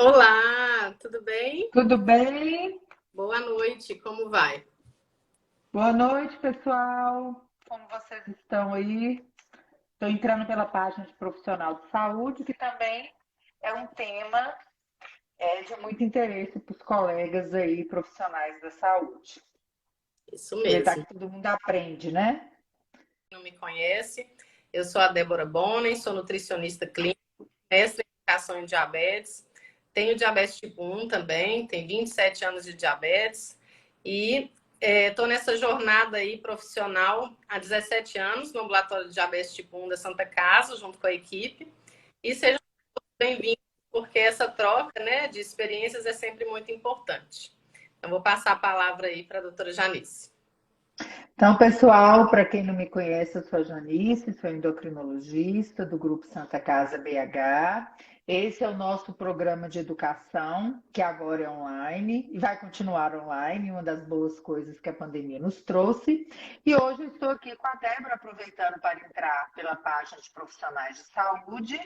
Olá, tudo bem? Tudo bem? Boa noite, como vai? Boa noite, pessoal. Como vocês estão aí? Estou entrando pela página de profissional de saúde, que também é um tema de muito interesse para os colegas aí, profissionais da saúde. Isso Aproveitar mesmo. que todo mundo aprende, né? Não me conhece? Eu sou a Débora Bonen, sou nutricionista clínica, mestre em educação em diabetes. Tenho diabetes tipo 1 também, tenho 27 anos de diabetes e estou nessa jornada aí profissional há 17 anos no ambulatório de diabetes tipo 1 da Santa Casa, junto com a equipe. E sejam bem-vindos, porque essa troca, né, de experiências é sempre muito importante. Então, vou passar a palavra aí para a doutora Janice. Então, pessoal, para quem não me conhece, eu sou a Janice, sou endocrinologista do Grupo Santa Casa BH. Esse é o nosso programa de educação, que agora é online e vai continuar online, uma das boas coisas que a pandemia nos trouxe. E hoje eu estou aqui com a Débora, aproveitando para entrar pela página de profissionais de saúde,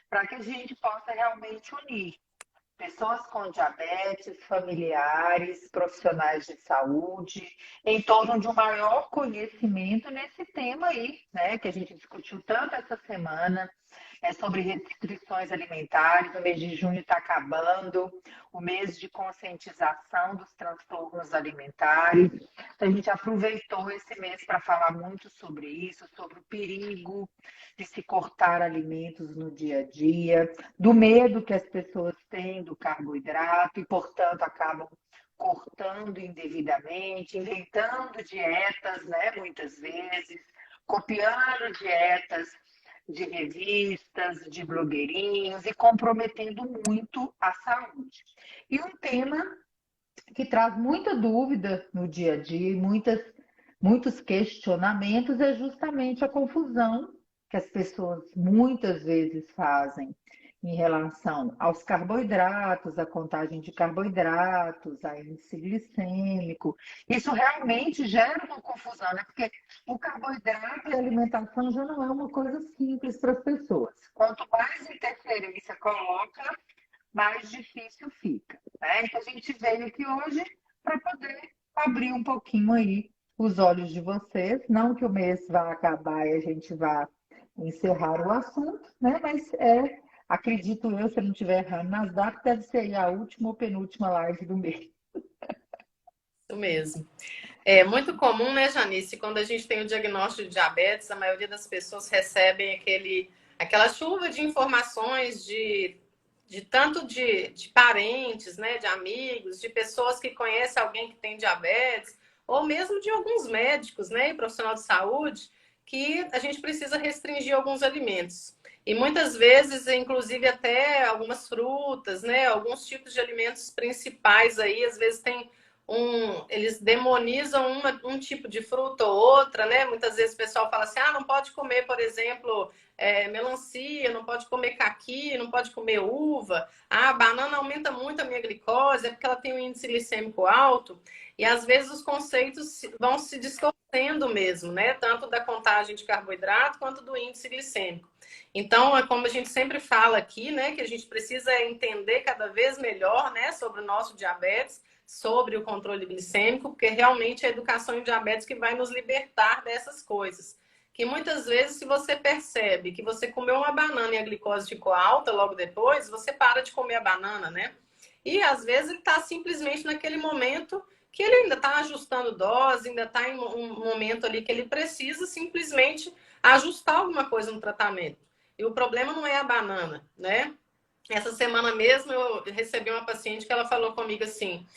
para que a gente possa realmente unir pessoas com diabetes, familiares, profissionais de saúde, em torno de um maior conhecimento nesse tema aí, né, que a gente discutiu tanto essa semana, sobre restrições alimentares. O mês de junho está acabando, o mês de conscientização dos transtornos alimentares. Então, a gente aproveitou esse mês para falar muito sobre isso, sobre o perigo de se cortar alimentos no dia a dia, do medo que as pessoas têm do carboidrato e, portanto, acabam cortando indevidamente, inventando dietas, né, muitas vezes, copiando dietas de revistas, de blogueirinhos e comprometendo muito a saúde. E um tema que traz muita dúvida no dia a dia, muitos questionamentos, é justamente a confusão que as pessoas muitas vezes fazem em relação aos carboidratos, a contagem de carboidratos, a índice glicêmico. Isso realmente gera uma confusão, né? Porque o carboidrato e a alimentação já não é uma coisa simples para as pessoas. Quanto mais interferência coloca, mais difícil fica, né? Então, a gente veio aqui hoje para poder abrir um pouquinho aí os olhos de vocês. Não que o mês vá acabar e a gente vá encerrar o assunto, né? Mas acredito eu, se eu não estiver errando nas datas, deve ser aí a última ou penúltima live do mês. Isso mesmo. É muito comum, né, Janice, quando a gente tem o diagnóstico de diabetes, a maioria das pessoas recebem aquela chuva de informações de tanto de parentes, né, de amigos, de pessoas que conhecem alguém que tem diabetes, ou mesmo de alguns médicos, né, e profissional de saúde, que a gente precisa restringir alguns alimentos. E muitas vezes, inclusive até algumas frutas, né, alguns tipos de alimentos principais aí, às vezes eles demonizam um tipo de fruta ou outra, né? Muitas vezes o pessoal fala assim, não pode comer, por exemplo, melancia, não pode comer caqui, não pode comer uva. A banana aumenta muito a minha glicose, é porque ela tem um índice glicêmico alto. E às vezes os conceitos vão se distorcendo mesmo, né? Tanto da contagem de carboidrato quanto do índice glicêmico. Então, é como a gente sempre fala aqui, né? Que a gente precisa entender cada vez melhor, né? Sobre o nosso diabetes, sobre o controle glicêmico, porque realmente é a educação em diabetes que vai nos libertar dessas coisas. Que muitas vezes, se você percebe que você comeu uma banana e a glicose ficou alta logo depois, você para de comer a banana, né? E às vezes ele está simplesmente naquele momento que ele ainda está ajustando dose, ainda está em um momento ali que ele precisa simplesmente ajustar alguma coisa no tratamento. E o problema não é a banana, né? Essa semana mesmo eu recebi uma paciente que ela falou comigo assim: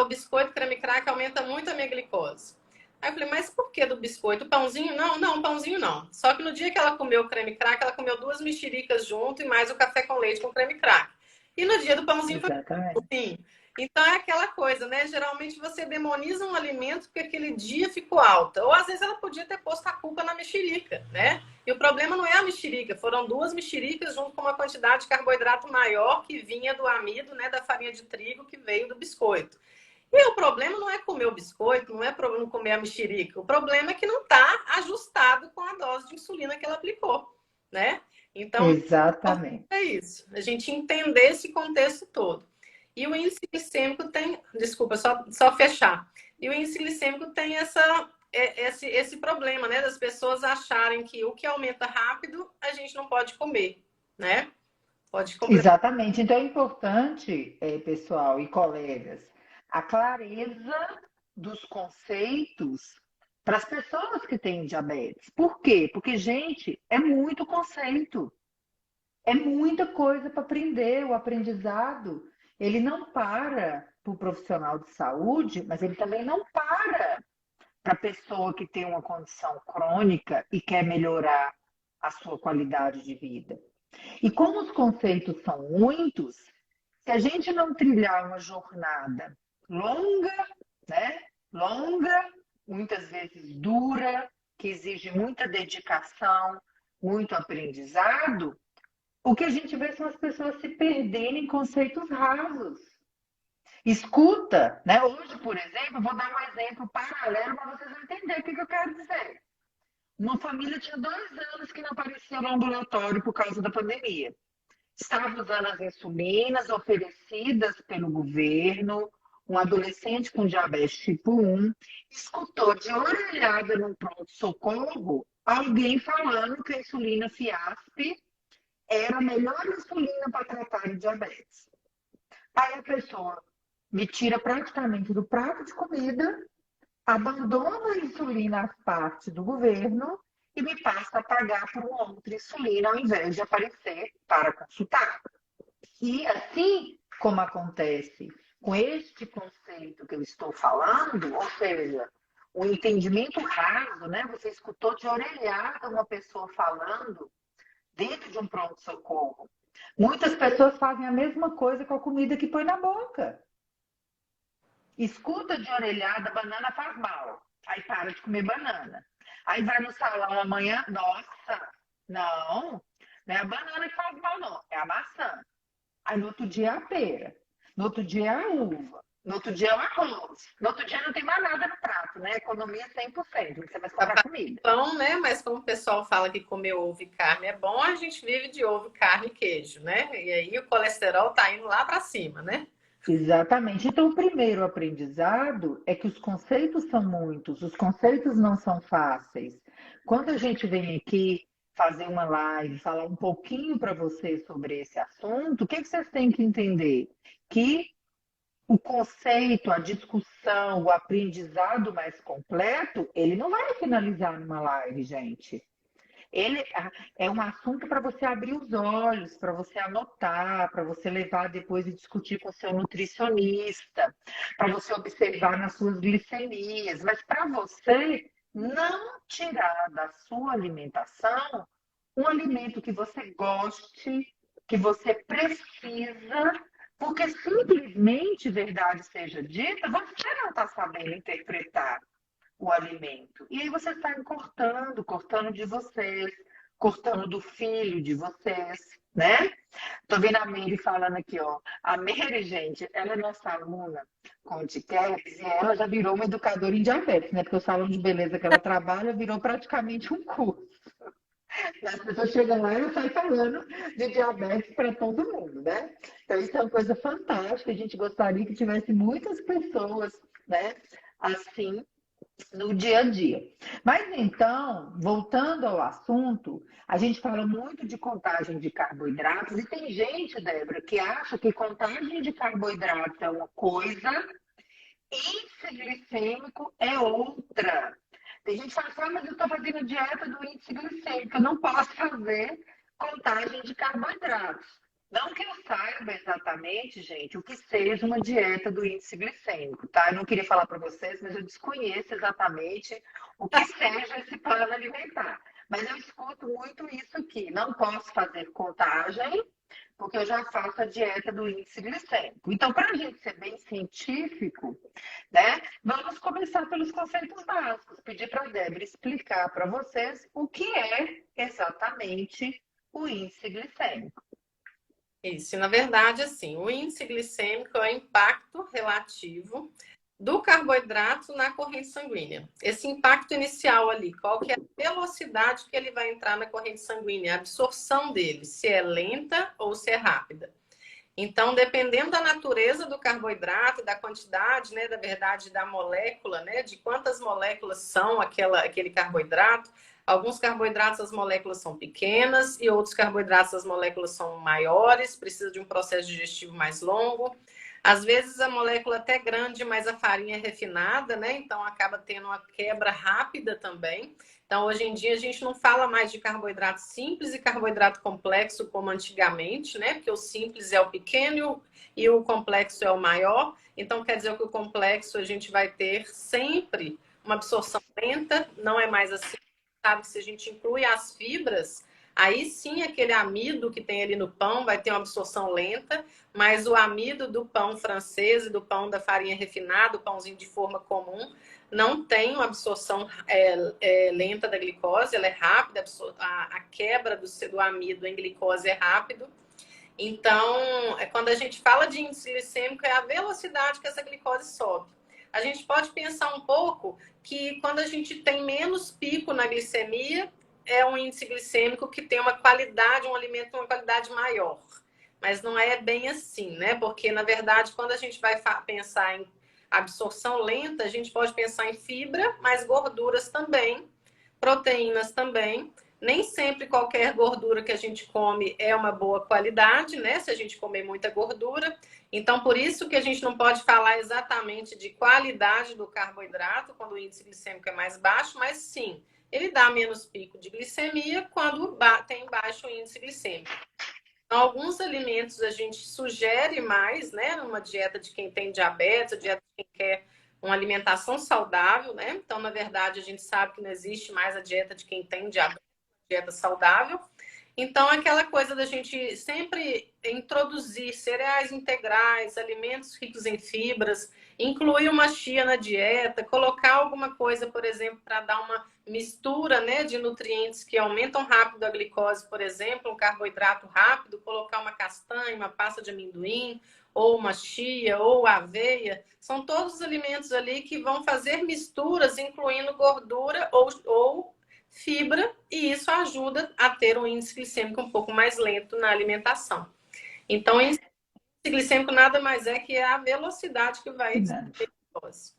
o biscoito creme crack aumenta muito a minha glicose. Aí eu falei, mas por que do biscoito? O pãozinho? Não, não, pãozinho não. Só que no dia que ela comeu o creme crack, ela comeu 2 mexericas junto e mais o café com leite com creme crack. E no dia do pãozinho foi Exatamente. assim. Então é aquela coisa, né? Geralmente você demoniza um alimento porque aquele dia ficou alta. Ou às vezes ela podia ter posto a culpa na mexerica, né? E o problema não é a mexerica, foram 2 mexericas junto com uma quantidade de carboidrato maior que vinha do amido, né? Da farinha de trigo que veio do biscoito. E o problema não é comer o biscoito, não é problema comer a mexerica. O problema é que não está ajustado com a dose de insulina que ela aplicou. né? Então, Exatamente. é isso, a gente entender esse contexto todo. E o índice glicêmico tem, desculpa, só fechar. E o índice glicêmico tem esse problema, né? Das pessoas acharem que o que aumenta rápido, a gente não pode comer, né? Pode completar. Exatamente. Então é importante, pessoal e colegas, a clareza dos conceitos para as pessoas que têm diabetes. Por quê? Porque, gente, é muito conceito, é muita coisa para aprender. O aprendizado, ele não para para o profissional de saúde, mas ele também não para para a pessoa que tem uma condição crônica e quer melhorar a sua qualidade de vida. E como os conceitos são muitos, se a gente não trilhar uma jornada longa, né? Longa, muitas vezes dura, que exige muita dedicação, muito aprendizado, o que a gente vê são as pessoas se perdendo em conceitos rasos. Escuta, né? Hoje, por exemplo, vou dar um exemplo paralelo para vocês entenderem o que eu quero dizer. Uma família tinha 2 anos que não aparecia no ambulatório por causa da pandemia. Estava usando as insulinas oferecidas pelo governo. Um adolescente com diabetes tipo 1 escutou de orelhada no pronto-socorro alguém falando que a insulina Fiasp era a melhor insulina para tratar o diabetes. Aí a pessoa me tira praticamente do prato de comida, abandona a insulina às partes do governo e me passa a pagar por uma outra insulina ao invés de aparecer para consultar. E assim como acontece com este conceito que eu estou falando, ou seja, o entendimento raso, né? Você escutou de orelhada uma pessoa falando dentro de um pronto-socorro. Muitas pessoas fazem a mesma coisa com a comida que põe na boca. Escuta de orelhada, banana faz mal. Aí para de comer banana. Aí vai no salão amanhã, nossa, não é a banana que faz mal, não, é a maçã. Aí no outro dia é a pera, no outro dia é a uva, no outro dia é o arroz, no outro dia não tem mais nada no prato, né? Economia 100%, você vai comprar comida. Pão, né? Mas como o pessoal fala que comer ovo e carne é bom, a gente vive de ovo, carne e queijo, né? E aí o colesterol tá indo lá para cima, né? Exatamente. Então, o primeiro aprendizado é que os conceitos são muitos, os conceitos não são fáceis. Quando a gente vem aqui fazer uma live, falar um pouquinho para vocês sobre esse assunto, o que vocês têm que entender? Que o conceito, a discussão, o aprendizado mais completo, ele não vai finalizar numa live, gente. Ele é um assunto para você abrir os olhos, para você anotar, para você levar depois e discutir com o seu nutricionista, para você observar nas suas glicemias, mas para você não tirar da sua alimentação um alimento que você goste, que você precisa, porque simplesmente, verdade seja dita, você não está sabendo interpretar o alimento. E aí vocês estão cortando de vocês, cortando do filho de vocês, né? Tô vendo a Mary falando aqui, ó. A Mary, gente, ela é nossa aluna com o TCAPS e ela já virou uma educadora em diabetes, né? Porque o salão de beleza que ela trabalha virou praticamente um curso. As pessoas chegam lá e ela sai falando de diabetes para todo mundo, né? Então, isso é uma coisa fantástica. A gente gostaria que tivesse muitas pessoas, né? Assim, no dia a dia. Mas então, voltando ao assunto, a gente fala muito de contagem de carboidratos e tem gente, Débora, que acha que contagem de carboidratos é uma coisa, índice glicêmico é outra. Tem gente que fala assim, mas eu estou fazendo dieta do índice glicêmico, eu não posso fazer contagem de carboidratos. Não que eu saiba exatamente, gente, o que seja uma dieta do índice glicêmico, tá? Eu não queria falar para vocês, mas eu desconheço exatamente o que seja esse plano alimentar. Mas eu escuto muito isso aqui. Não posso fazer contagem, porque eu já faço a dieta do índice glicêmico. Então, para a gente ser bem científico, né, vamos começar pelos conceitos básicos. Pedir para a Débora explicar para vocês o que é exatamente o índice glicêmico. Isso, na verdade, assim, o índice glicêmico é o impacto relativo do carboidrato na corrente sanguínea. Esse impacto inicial ali, qual que é a velocidade que ele vai entrar na corrente sanguínea, a absorção dele, se é lenta ou se é rápida. Então, dependendo da natureza do carboidrato, da quantidade, né, da verdade, da molécula, né, de quantas moléculas são aquele carboidrato, alguns carboidratos as moléculas são pequenas e outros carboidratos as moléculas são maiores, precisa de um processo digestivo mais longo. Às vezes a molécula é até grande, mas a farinha é refinada, né? Então acaba tendo uma quebra rápida também. Então, hoje em dia, a gente não fala mais de carboidrato simples e carboidrato complexo como antigamente, né? Porque o simples é o pequeno e o complexo é o maior. Então, quer dizer que o complexo a gente vai ter sempre uma absorção lenta, não é mais assim. Sabe que se a gente inclui as fibras, aí sim aquele amido que tem ali no pão vai ter uma absorção lenta, mas o amido do pão francês e do pão da farinha refinada, o pãozinho de forma comum, não tem uma absorção lenta da glicose, ela é rápida, a quebra do amido em glicose é rápido. Então, quando a gente fala de índice glicêmico, é a velocidade que essa glicose sobe. A gente pode pensar um pouco que quando a gente tem menos pico na glicemia, é um índice glicêmico que tem uma qualidade, um alimento com uma qualidade maior. Mas não é bem assim, né? Porque, na verdade, quando a gente vai pensar em absorção lenta, a gente pode pensar em fibra, mas gorduras também, proteínas também. Nem sempre qualquer gordura que a gente come é uma boa qualidade, né? Se a gente comer muita gordura. Então, por isso que a gente não pode falar exatamente de qualidade do carboidrato quando o índice glicêmico é mais baixo, mas sim, ele dá menos pico de glicemia quando tem baixo índice glicêmico. Então, alguns alimentos a gente sugere mais, né? Numa dieta de quem tem diabetes, dieta de quem quer uma alimentação saudável, né? Então, na verdade, a gente sabe que não existe mais a dieta de quem tem diabetes, dieta saudável. Então, aquela coisa da gente sempre introduzir cereais integrais, alimentos ricos em fibras, incluir uma chia na dieta, colocar alguma coisa, por exemplo, para dar uma mistura, né, de nutrientes que aumentam rápido a glicose, por exemplo, um carboidrato rápido, colocar uma castanha, uma pasta de amendoim, ou uma chia, ou aveia, são todos os alimentos ali que vão fazer misturas, incluindo gordura ou fibra, e isso ajuda a ter um índice glicêmico um pouco mais lento na alimentação. Então, o índice glicêmico nada mais é que a velocidade que vai ter glicose.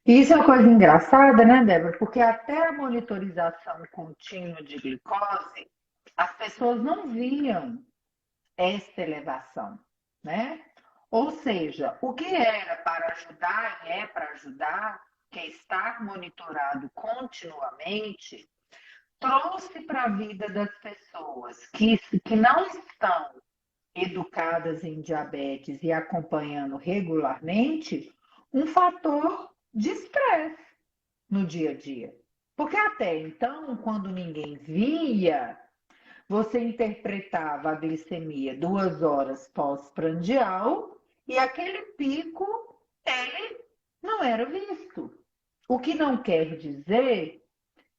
E isso é uma coisa engraçada, né, Débora? Porque até a monitorização contínua de glicose, as pessoas não viam esta elevação, né? Ou seja, o que era para ajudar e é para ajudar, que é estar monitorado continuamente, trouxe para a vida das pessoas que não estão educadas em diabetes e acompanhando regularmente, um fator de estresse no dia a dia. Porque até então, quando ninguém via, você interpretava a glicemia 2 horas pós-prandial e aquele pico, ele não era visto. O que não quer dizer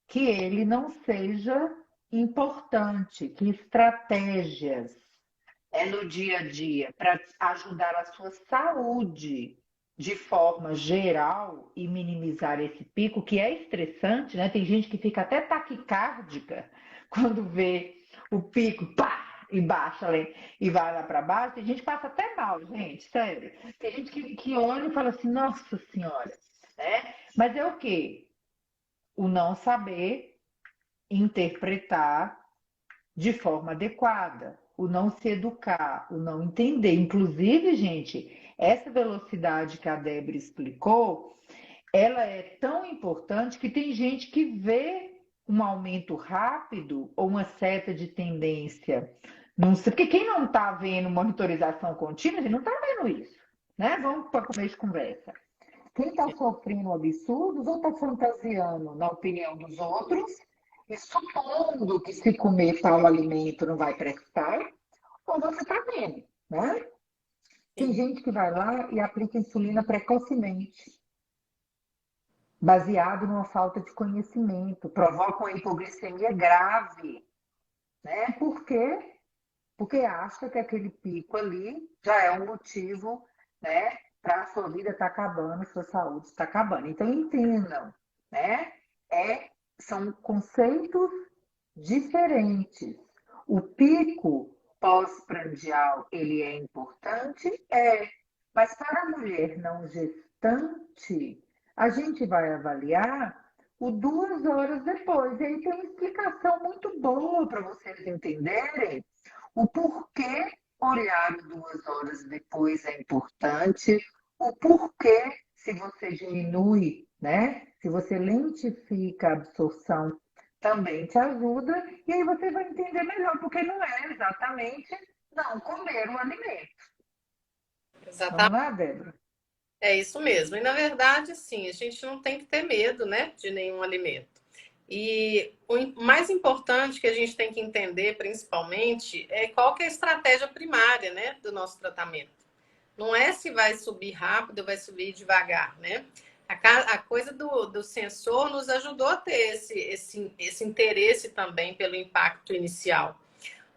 que ele não seja importante, que estratégias no dia a dia para ajudar a sua saúde de forma geral e minimizar esse pico, que é estressante, né? Tem gente que fica até taquicárdica quando vê o pico, pá, e baixa e vai lá para baixo. Tem gente que passa até mal, gente, sério. Tem gente que olha e fala assim, nossa senhora, né? Mas é o quê? O não saber interpretar de forma adequada, o não se educar, o não entender. Inclusive, gente, essa velocidade que a Débora explicou, ela é tão importante que tem gente que vê um aumento rápido ou uma seta de tendência. Não sei, porque quem não está vendo monitorização contínua, não está vendo isso. Né? Vamos para começo de conversa. Quem está sofrendo absurdos ou está fantasiando na opinião dos outros e supondo que se comer tal alimento não vai prestar, ou você está vendo, né? Tem gente que vai lá e aplica insulina precocemente, baseado numa falta de conhecimento, provoca uma hipoglicemia grave, né? Por quê? Porque acha que aquele pico ali já é um motivo, né, para a sua vida está acabando, sua saúde está acabando. Então, entendam, né? São conceitos diferentes. O pico pós-prandial, ele é importante? É. Mas para a mulher não gestante, a gente vai avaliar o 2 horas depois. E aí tem uma explicação muito boa para vocês entenderem o porquê olhar 2 horas depois é importante, o porquê, se você diminui, né? Se você lentifica a absorção, também te ajuda, e aí você vai entender melhor, porque não é exatamente não comer o alimento. Vamos Exatamente. lá, Débora? É isso mesmo. E na verdade, sim, a gente não tem que ter medo, né, de nenhum alimento. E o mais importante que a gente tem que entender, principalmente, é qual que é a estratégia primária, né, do nosso tratamento. Não é se vai subir rápido ou vai subir devagar, né? A coisa do sensor nos ajudou a ter esse interesse também pelo impacto inicial.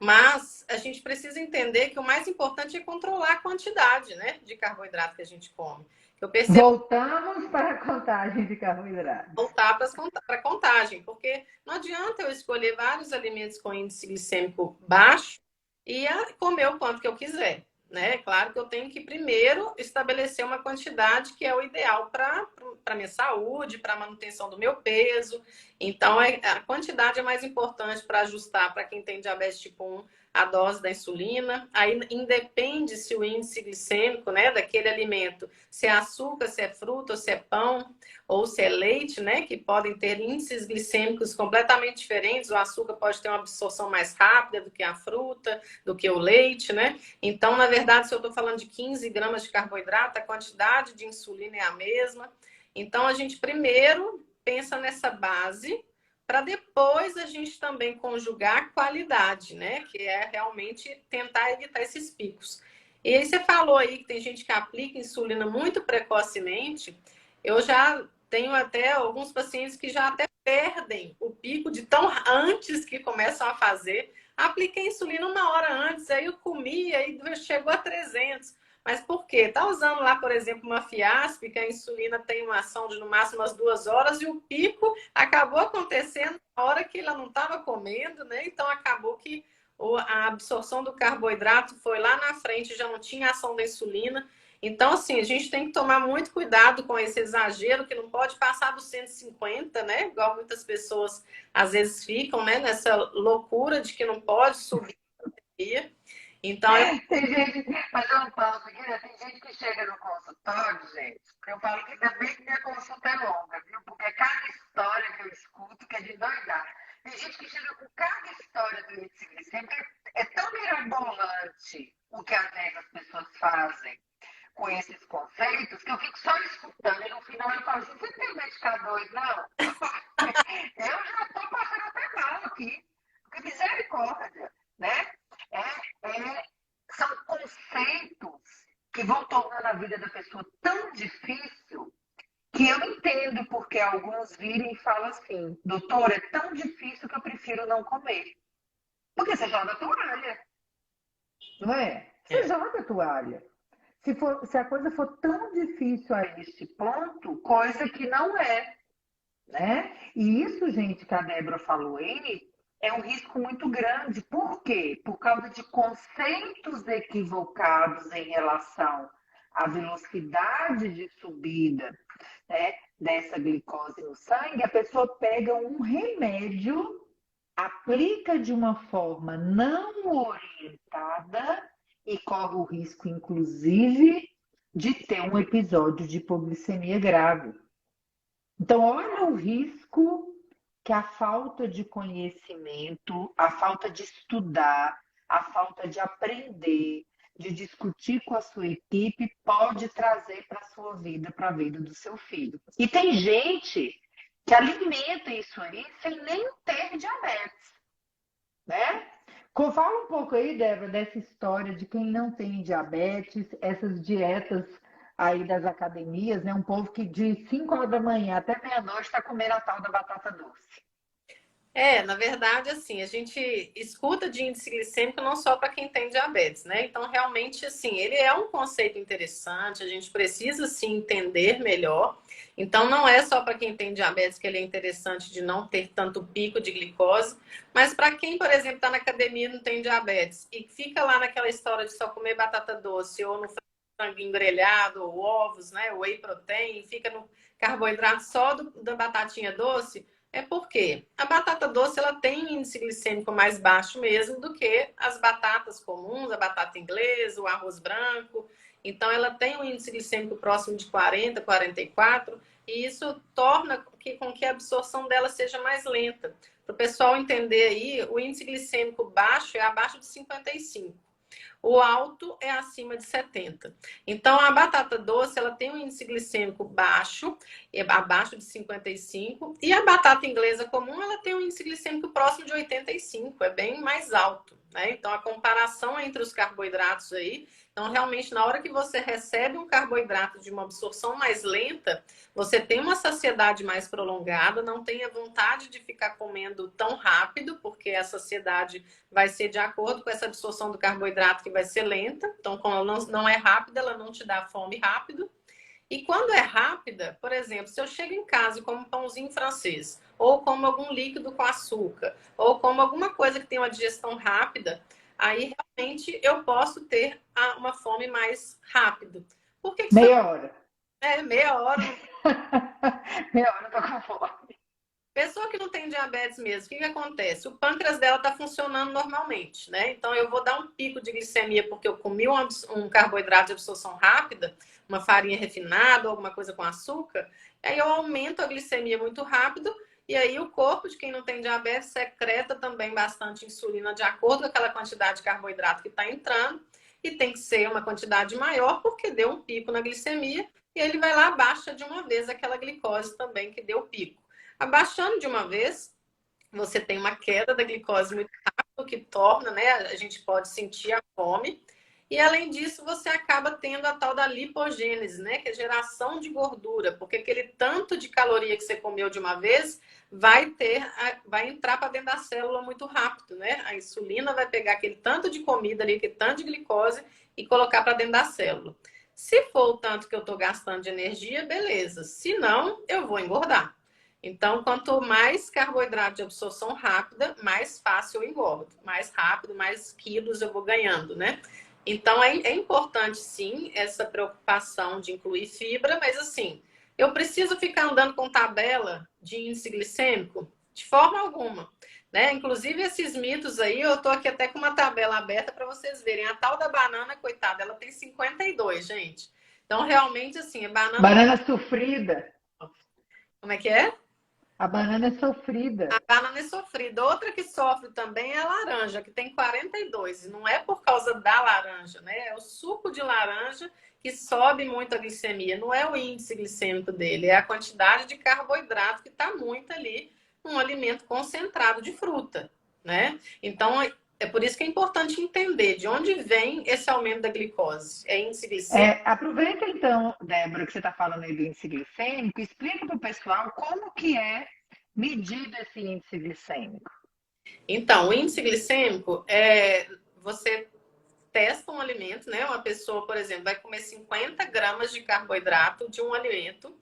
Mas a gente precisa entender que o mais importante é controlar a quantidade, né, de carboidrato que a gente come. Eu percebo Voltamos para a contagem de carboidratos. voltar para a contagem, porque não adianta eu escolher vários alimentos com índice glicêmico baixo e comer o quanto que eu quiser. Né? Claro que eu tenho que primeiro estabelecer uma quantidade que é o ideal para a minha saúde, para a manutenção do meu peso. Então, a quantidade é mais importante para ajustar para quem tem diabetes tipo 1 a dose da insulina. Aí independe se o índice glicêmico, né, daquele alimento, se é açúcar, se é fruta, ou se é pão, ou se é leite, né, que podem ter índices glicêmicos completamente diferentes. O açúcar pode ter uma absorção mais rápida do que a fruta, do que o leite, né? Então, na verdade, se eu estou falando de 15 gramas de carboidrato, a quantidade de insulina é a mesma. Então, a gente primeiro pensa nessa base, para depois a gente também conjugar a qualidade, né? Que é realmente tentar evitar esses picos. E aí você falou aí que tem gente que aplica insulina muito precocemente. Eu já tenho até alguns pacientes que já até perdem o pico de tão antes que começam a fazer. Apliquei insulina 1 hora antes, aí eu comi, aí chegou a 300. Mas por quê? Tá usando lá, por exemplo, uma Fiasp, que a insulina tem uma ação de no máximo umas 2 horas, e o pico acabou acontecendo na hora que ela não estava comendo, né? Então acabou que a absorção do carboidrato foi lá na frente, já não tinha ação da insulina. Então, assim, a gente tem que tomar muito cuidado com esse exagero, que não pode passar dos 150, né? Igual muitas pessoas às vezes ficam, né? Nessa loucura de que não pode subir. Então, Tem gente, mas eu falo, Guilherme, tem gente que chega no consultório, gente, eu falo que ainda bem que minha consulta é longa, viu? Porque é cada história que eu escuto que é de doidar. Tem gente que chega com cada história do índice glicêmico, é tão mirabolante o que às vezes as pessoas fazem com esses conceitos, que eu fico só escutando, e no final eu falo assim, você tem medicador, não? Eu já estou passando até mal aqui, porque misericórdia, né? São conceitos que vão tornando a vida da pessoa tão difícil que eu entendo porque alguns virem e falam assim, doutor, é tão difícil que eu prefiro não comer. Porque você joga a toalha, não é? Você joga a toalha. Se a coisa for tão difícil a este ponto, coisa que não é, né? E isso, gente, que a Débora falou aí, é um risco muito grande. Por quê? Por causa de conceitos equivocados em relação à velocidade de subida, né, dessa glicose no sangue, a pessoa pega um remédio, aplica de uma forma não orientada e corre o risco, inclusive, de ter um episódio de hipoglicemia grave. Então, olha o risco que a falta de conhecimento, a falta de estudar, a falta de aprender, de discutir com a sua equipe pode trazer para a sua vida, para a vida do seu filho. E tem gente que alimenta isso aí sem nem ter diabetes, né? Fala um pouco aí, Débora, dessa história de quem não tem diabetes, essas dietas aí das academias, né? Um povo que de 5 horas da manhã até meia-noite está comendo a tal da batata doce. Na verdade, assim, a gente escuta de índice glicêmico não só para quem tem diabetes, né? Então, realmente, assim, ele é um conceito interessante, a gente precisa, sim, entender melhor. Então, não é só para quem tem diabetes que ele é interessante de não ter tanto pico de glicose, mas para quem, por exemplo, está na academia e não tem diabetes e fica lá naquela história de só comer batata doce ou no franguinho grelhado, ou ovos, né? Whey protein, fica no carboidrato só da batatinha doce. É porque a batata doce ela tem um índice glicêmico mais baixo mesmo do que as batatas comuns, a batata inglesa, o arroz branco. Então, ela tem um índice glicêmico próximo de 40, 44, e isso torna com que a absorção dela seja mais lenta. Para o pessoal entender aí, o índice glicêmico baixo é abaixo de 55. O alto é acima de 70. Então, a batata doce, ela tem um índice glicêmico baixo, abaixo de 55, e a batata inglesa comum, ela tem um índice glicêmico próximo de 85, é bem mais alto, né? Então, a comparação entre os carboidratos aí, então, realmente, na hora que você recebe um carboidrato de uma absorção mais lenta, você tem uma saciedade mais prolongada, não tem a vontade de ficar comendo tão rápido, porque a saciedade vai ser de acordo com essa absorção do carboidrato que vai ser lenta. Então, como ela não é rápida, ela não te dá fome rápido. E quando é rápida, por exemplo, se eu chego em casa e como um pãozinho francês, ou como algum líquido com açúcar, ou como alguma coisa que tem uma digestão rápida, aí realmente eu posso ter uma fome mais rápido. Por que que isso Meia hora. é meia hora? Meia hora eu tô com fome. Pessoa que não tem diabetes mesmo, o que que acontece? O pâncreas dela está funcionando normalmente, né? Então eu vou dar um pico de glicemia porque eu comi um carboidrato de absorção rápida, uma farinha refinada, alguma coisa com açúcar, aí eu aumento a glicemia muito rápido e aí o corpo de quem não tem diabetes secreta também bastante insulina de acordo com aquela quantidade de carboidrato que está entrando e tem que ser uma quantidade maior porque deu um pico na glicemia e ele vai lá baixa de uma vez aquela glicose também que deu o pico. Abaixando de uma vez, você tem uma queda da glicose muito rápido, que torna, né? A gente pode sentir a fome. E além disso, você acaba tendo a tal da lipogênese, né? Que é geração de gordura, porque aquele tanto de caloria que você comeu de uma vez vai entrar para dentro da célula muito rápido, né? A insulina vai pegar aquele tanto de comida ali, aquele tanto de glicose e colocar para dentro da célula. Se for o tanto que eu estou gastando de energia, beleza. Se não, eu vou engordar. Então, quanto mais carboidrato de absorção rápida, mais fácil eu engordo. Mais rápido, mais quilos eu vou ganhando, né? Então, é importante, sim, essa preocupação de incluir fibra, mas assim, eu preciso ficar andando com tabela de índice glicêmico? De forma alguma, né? Inclusive, esses mitos aí, eu tô aqui até com uma tabela aberta para vocês verem. A tal da banana, coitada, ela tem 52, gente. Então, realmente, assim, a banana... Banana sofrida. Como é que é? A banana é sofrida. Banana é sofrida. Outra que sofre também é a laranja, que tem 42. E não é por causa da laranja, né? É o suco de laranja que sobe muito a glicemia. Não é o índice glicêmico dele, é a quantidade de carboidrato que está muito ali num alimento concentrado de fruta, né? Então, é por isso que é importante entender de onde vem esse aumento da glicose. É índice glicêmico? Aproveita então, Débora, que você está falando aí do índice glicêmico, explica para o pessoal como que é medido esse índice glicêmico. Então, o índice glicêmico é você testa um alimento, né? Uma pessoa, por exemplo, vai comer 50 gramas de carboidrato de um alimento.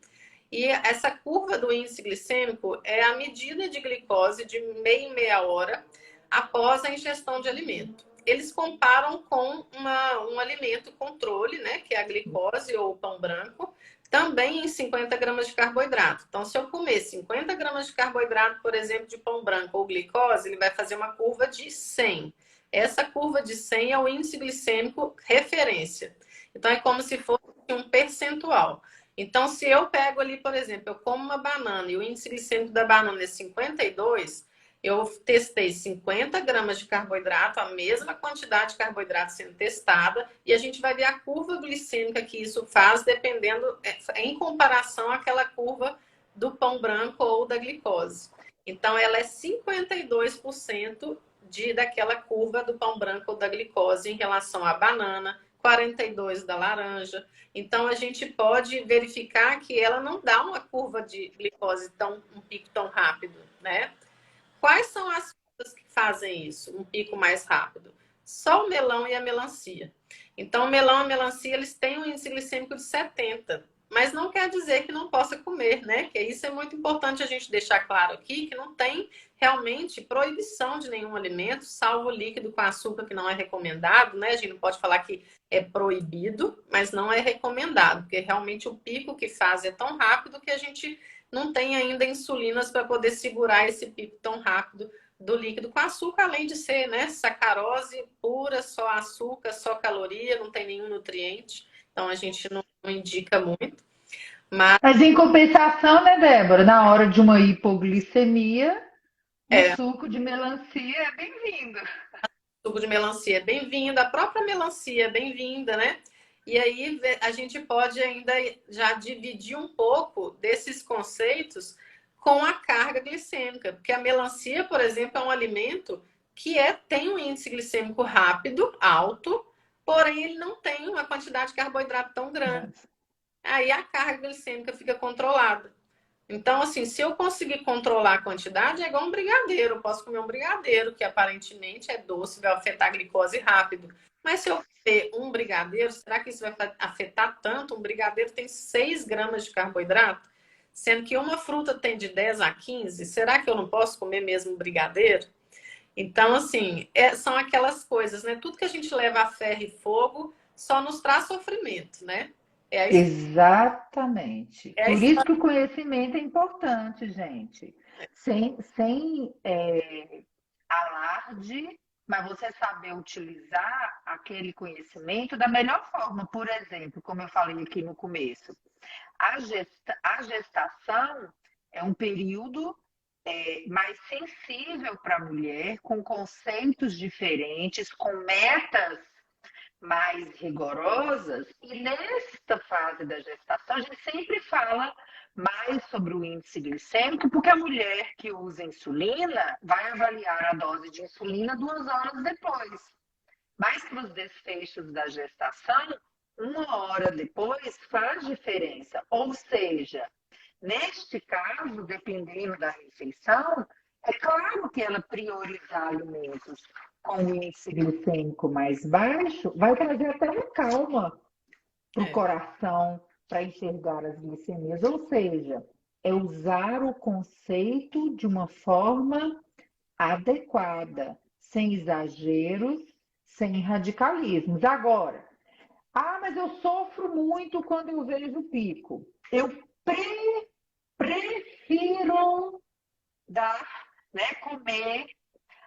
E essa curva do índice glicêmico é a medida de glicose de meia em meia hora após a ingestão de alimento. Eles comparam com um alimento controle, né? Que é a glicose ou o pão branco, também em 50 gramas de carboidrato. Então, se eu comer 50 gramas de carboidrato, por exemplo, de pão branco ou glicose, ele vai fazer uma curva de 100. Essa curva de 100 é o índice glicêmico referência. Então, é como se fosse um percentual. Então, se eu pego ali, por exemplo, eu como uma banana e o índice glicêmico da banana é 52, eu testei 50 gramas de carboidrato, a mesma quantidade de carboidrato sendo testada, e a gente vai ver a curva glicêmica que isso faz, dependendo, em comparação àquela curva do pão branco ou da glicose. Então, ela é 52% daquela curva do pão branco ou da glicose em relação à banana, 42 da laranja. Então, a gente pode verificar que ela não dá uma curva de glicose um pico tão rápido, né? Quais são as frutas que fazem isso, um pico mais rápido? Só o melão e a melancia. Então, o melão e a melancia, eles têm um índice glicêmico de 70, mas não quer dizer que não possa comer, né? Que isso é muito importante a gente deixar claro aqui, que não tem realmente proibição de nenhum alimento, salvo o líquido com açúcar, que não é recomendado, né? A gente não pode falar que é proibido, mas não é recomendado, porque realmente o pico que faz é tão rápido que a gente não tem ainda insulinas para poder segurar esse pico tão rápido do líquido com açúcar, além de ser, né, sacarose pura, só açúcar, só caloria, não tem nenhum nutriente. Então a gente não indica muito. Mas Mas em compensação, né, Débora? Na hora de uma hipoglicemia, um é, suco de melancia é bem-vindo. suco de melancia é bem-vinda, a própria melancia é bem-vinda, né? E aí a gente pode ainda já dividir um pouco desses conceitos com a carga glicêmica, porque a melancia, por exemplo, é um alimento que tem um índice glicêmico rápido, alto, porém ele não tem uma quantidade de carboidrato tão grande. Aí a carga glicêmica fica controlada. Então, assim, se eu conseguir controlar a quantidade, é igual um brigadeiro. Eu posso comer um brigadeiro, que aparentemente é doce, vai afetar a glicose rápido. Mas se eu comer um brigadeiro, será que isso vai afetar tanto? Um brigadeiro tem 6 gramas de carboidrato, sendo que uma fruta tem de 10 a 15. Será que eu não posso comer mesmo um brigadeiro? Então, assim, são aquelas coisas, né? Tudo que a gente leva a ferro e fogo só nos traz sofrimento, né? É a, Exatamente. é a Por isso que o conhecimento é importante, gente. Sem alarde, mas você saber utilizar aquele conhecimento da melhor forma. Por exemplo, como eu falei aqui no começo, a gestação é um período mais sensível para a mulher, com conceitos diferentes, com metas mais rigorosas, e nesta fase da gestação a gente sempre fala mais sobre o índice glicêmico, porque a mulher que usa insulina vai avaliar a dose de insulina 2 horas depois. Mas para os desfechos da gestação, 1 hora depois faz diferença. Ou seja, neste caso, dependendo da refeição, é claro que ela priorizar alimentos com índice glicêmico mais baixo vai trazer até uma calma para o é, coração para enxergar as glicemias. Ou seja, é usar o conceito de uma forma adequada, sem exageros, sem radicalismos. Agora, mas eu sofro muito quando eu vejo o pico. Eu prefiro dar, né, comer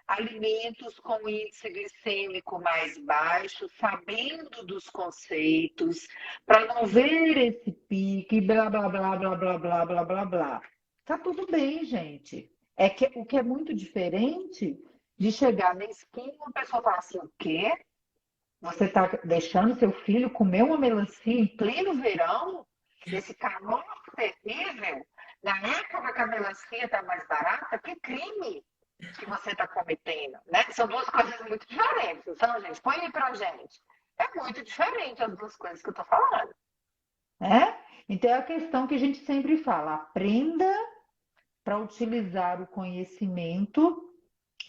alimentos com índice glicêmico mais baixo, sabendo dos conceitos, para não ver esse pique, blá, blá, blá, blá, blá, blá, blá, blá, blá. Tá tudo bem, gente. É que o que é muito diferente de chegar na esquina e uma pessoa falar assim, o quê? Você está deixando seu filho comer uma melancia em pleno verão? Nesse calor terrível? Na época que a melancia está mais barata? Que crime que você está cometendo, né? São duas coisas muito diferentes, não são, gente? Põe aí pra gente. É muito diferente as duas coisas que eu estou falando, né? Então é a questão que a gente sempre fala: aprenda para utilizar o conhecimento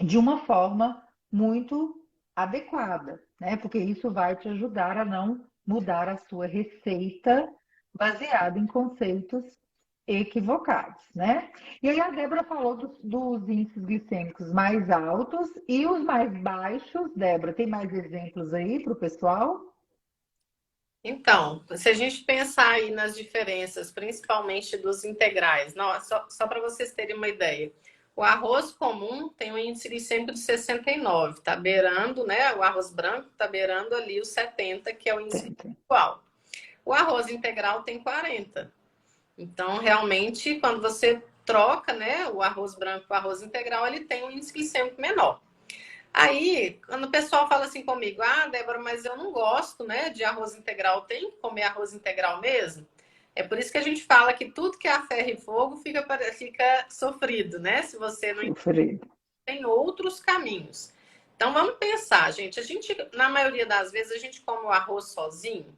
de uma forma muito adequada, né? Porque isso vai te ajudar a não mudar a sua receita baseada em conceitos equivocados, né? E aí a Débora falou dos índices glicêmicos mais altos e os mais baixos. Débora, tem mais exemplos aí para o pessoal? então, se a gente pensar aí nas diferenças, principalmente dos integrais, não, só para vocês terem uma ideia, o arroz comum tem um índice glicêmico de 69, tá beirando, né? O arroz branco tá beirando ali o 70, que é o índice Tem. igual. O arroz integral tem 40. Então, realmente, quando você troca, né, o arroz branco para o arroz integral, ele tem um índice glicêmico menor. Aí, quando o pessoal fala assim comigo, Débora, mas eu não gosto, né, de arroz integral, tem que comer arroz integral mesmo? É por isso que a gente fala que tudo que é a ferro e fogo fica sofrido, né? Se você não Sofrido. tem outros caminhos. Então, vamos pensar, gente. Na maioria das vezes, a gente come o arroz sozinho.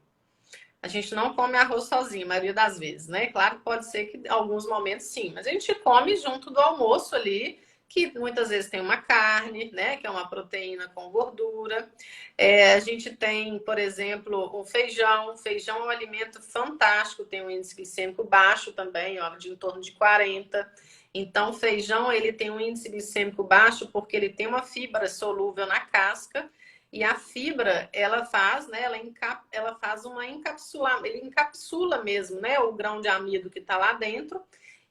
A gente não come arroz sozinho, a maioria das vezes, né? Claro que pode ser que em alguns momentos sim, mas a gente come junto do almoço ali que muitas vezes tem uma carne, né, que é uma proteína com gordura. A gente tem, por exemplo, o feijão. O feijão é um alimento fantástico, tem um índice glicêmico baixo também, ó, de em torno de 40. Então, o feijão ele tem um índice glicêmico baixo porque ele tem uma fibra solúvel na casca e a fibra ela faz, né, ela faz uma encapsular, ele encapsula mesmo, né, o grão de amido que está lá dentro.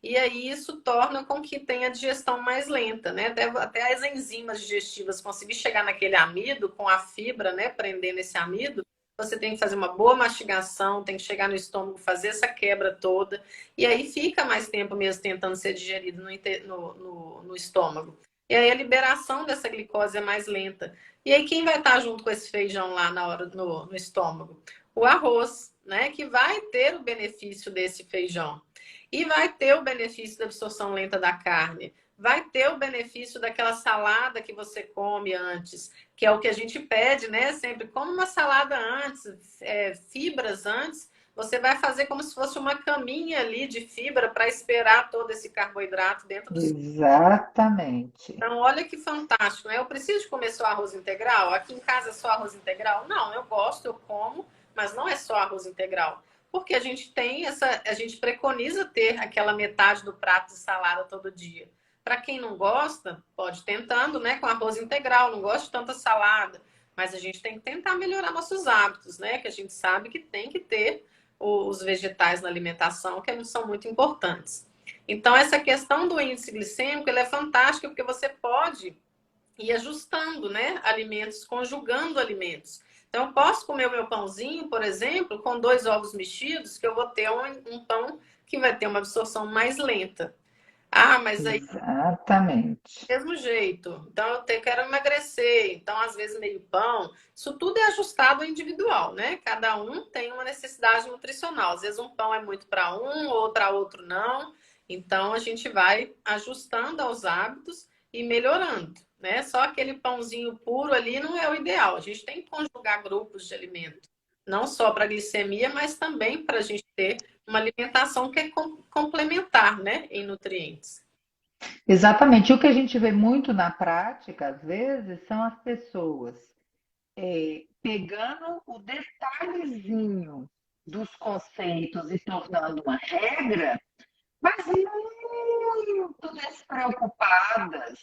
E aí isso torna com que tenha digestão mais lenta, né? Até as enzimas digestivas conseguir chegar naquele amido com a fibra, né? Prendendo esse amido, você tem que fazer uma boa mastigação, tem que chegar no estômago, fazer essa quebra toda. E aí fica mais tempo mesmo tentando ser digerido no estômago. E aí a liberação dessa glicose é mais lenta. E aí quem vai estar junto com esse feijão lá na hora no estômago? O arroz, né? Que vai ter o benefício desse feijão. E vai ter o benefício da absorção lenta da carne. Vai ter o benefício daquela salada que você come antes, que é o que a gente pede, né? Sempre come uma salada antes, fibras antes. Você vai fazer como se fosse uma caminha ali de fibra para esperar todo esse carboidrato dentro do seu. Exatamente. Então, olha que fantástico, né? Eu preciso de comer só arroz integral? Aqui em casa é só arroz integral? Não, eu gosto, eu como, mas não é só arroz integral. Porque a gente a gente preconiza ter aquela metade do prato de salada todo dia. Para quem não gosta, pode ir tentando, né, com arroz integral, não gosta de tanta salada, mas a gente tem que tentar melhorar nossos hábitos, né, que a gente sabe que tem que ter os vegetais na alimentação, que são muito importantes. Então, essa questão do índice glicêmico, ele é fantástica porque você pode ir ajustando, né, alimentos, conjugando alimentos. Então, eu posso comer o meu pãozinho, por exemplo, com 2 ovos mexidos, que eu vou ter um pão que vai ter uma absorção mais lenta. Ah, mas aí Exatamente. do mesmo jeito. Então, quero emagrecer. Então, às vezes, meio pão. Isso tudo é ajustado ao individual, né? Cada um tem uma necessidade nutricional. Às vezes, um pão é muito para um, ou para outro não. Então, a gente vai ajustando aos hábitos e melhorando, né? Só aquele pãozinho puro ali não é o ideal. A gente tem que conjugar grupos de alimentos, não só para glicemia, mas também para a gente ter uma alimentação que é complementar, né? Em nutrientes. Exatamente. O que a gente vê muito na prática, às vezes, são as pessoas pegando o detalhezinho dos conceitos e tornando uma regra, mas muito despreocupadas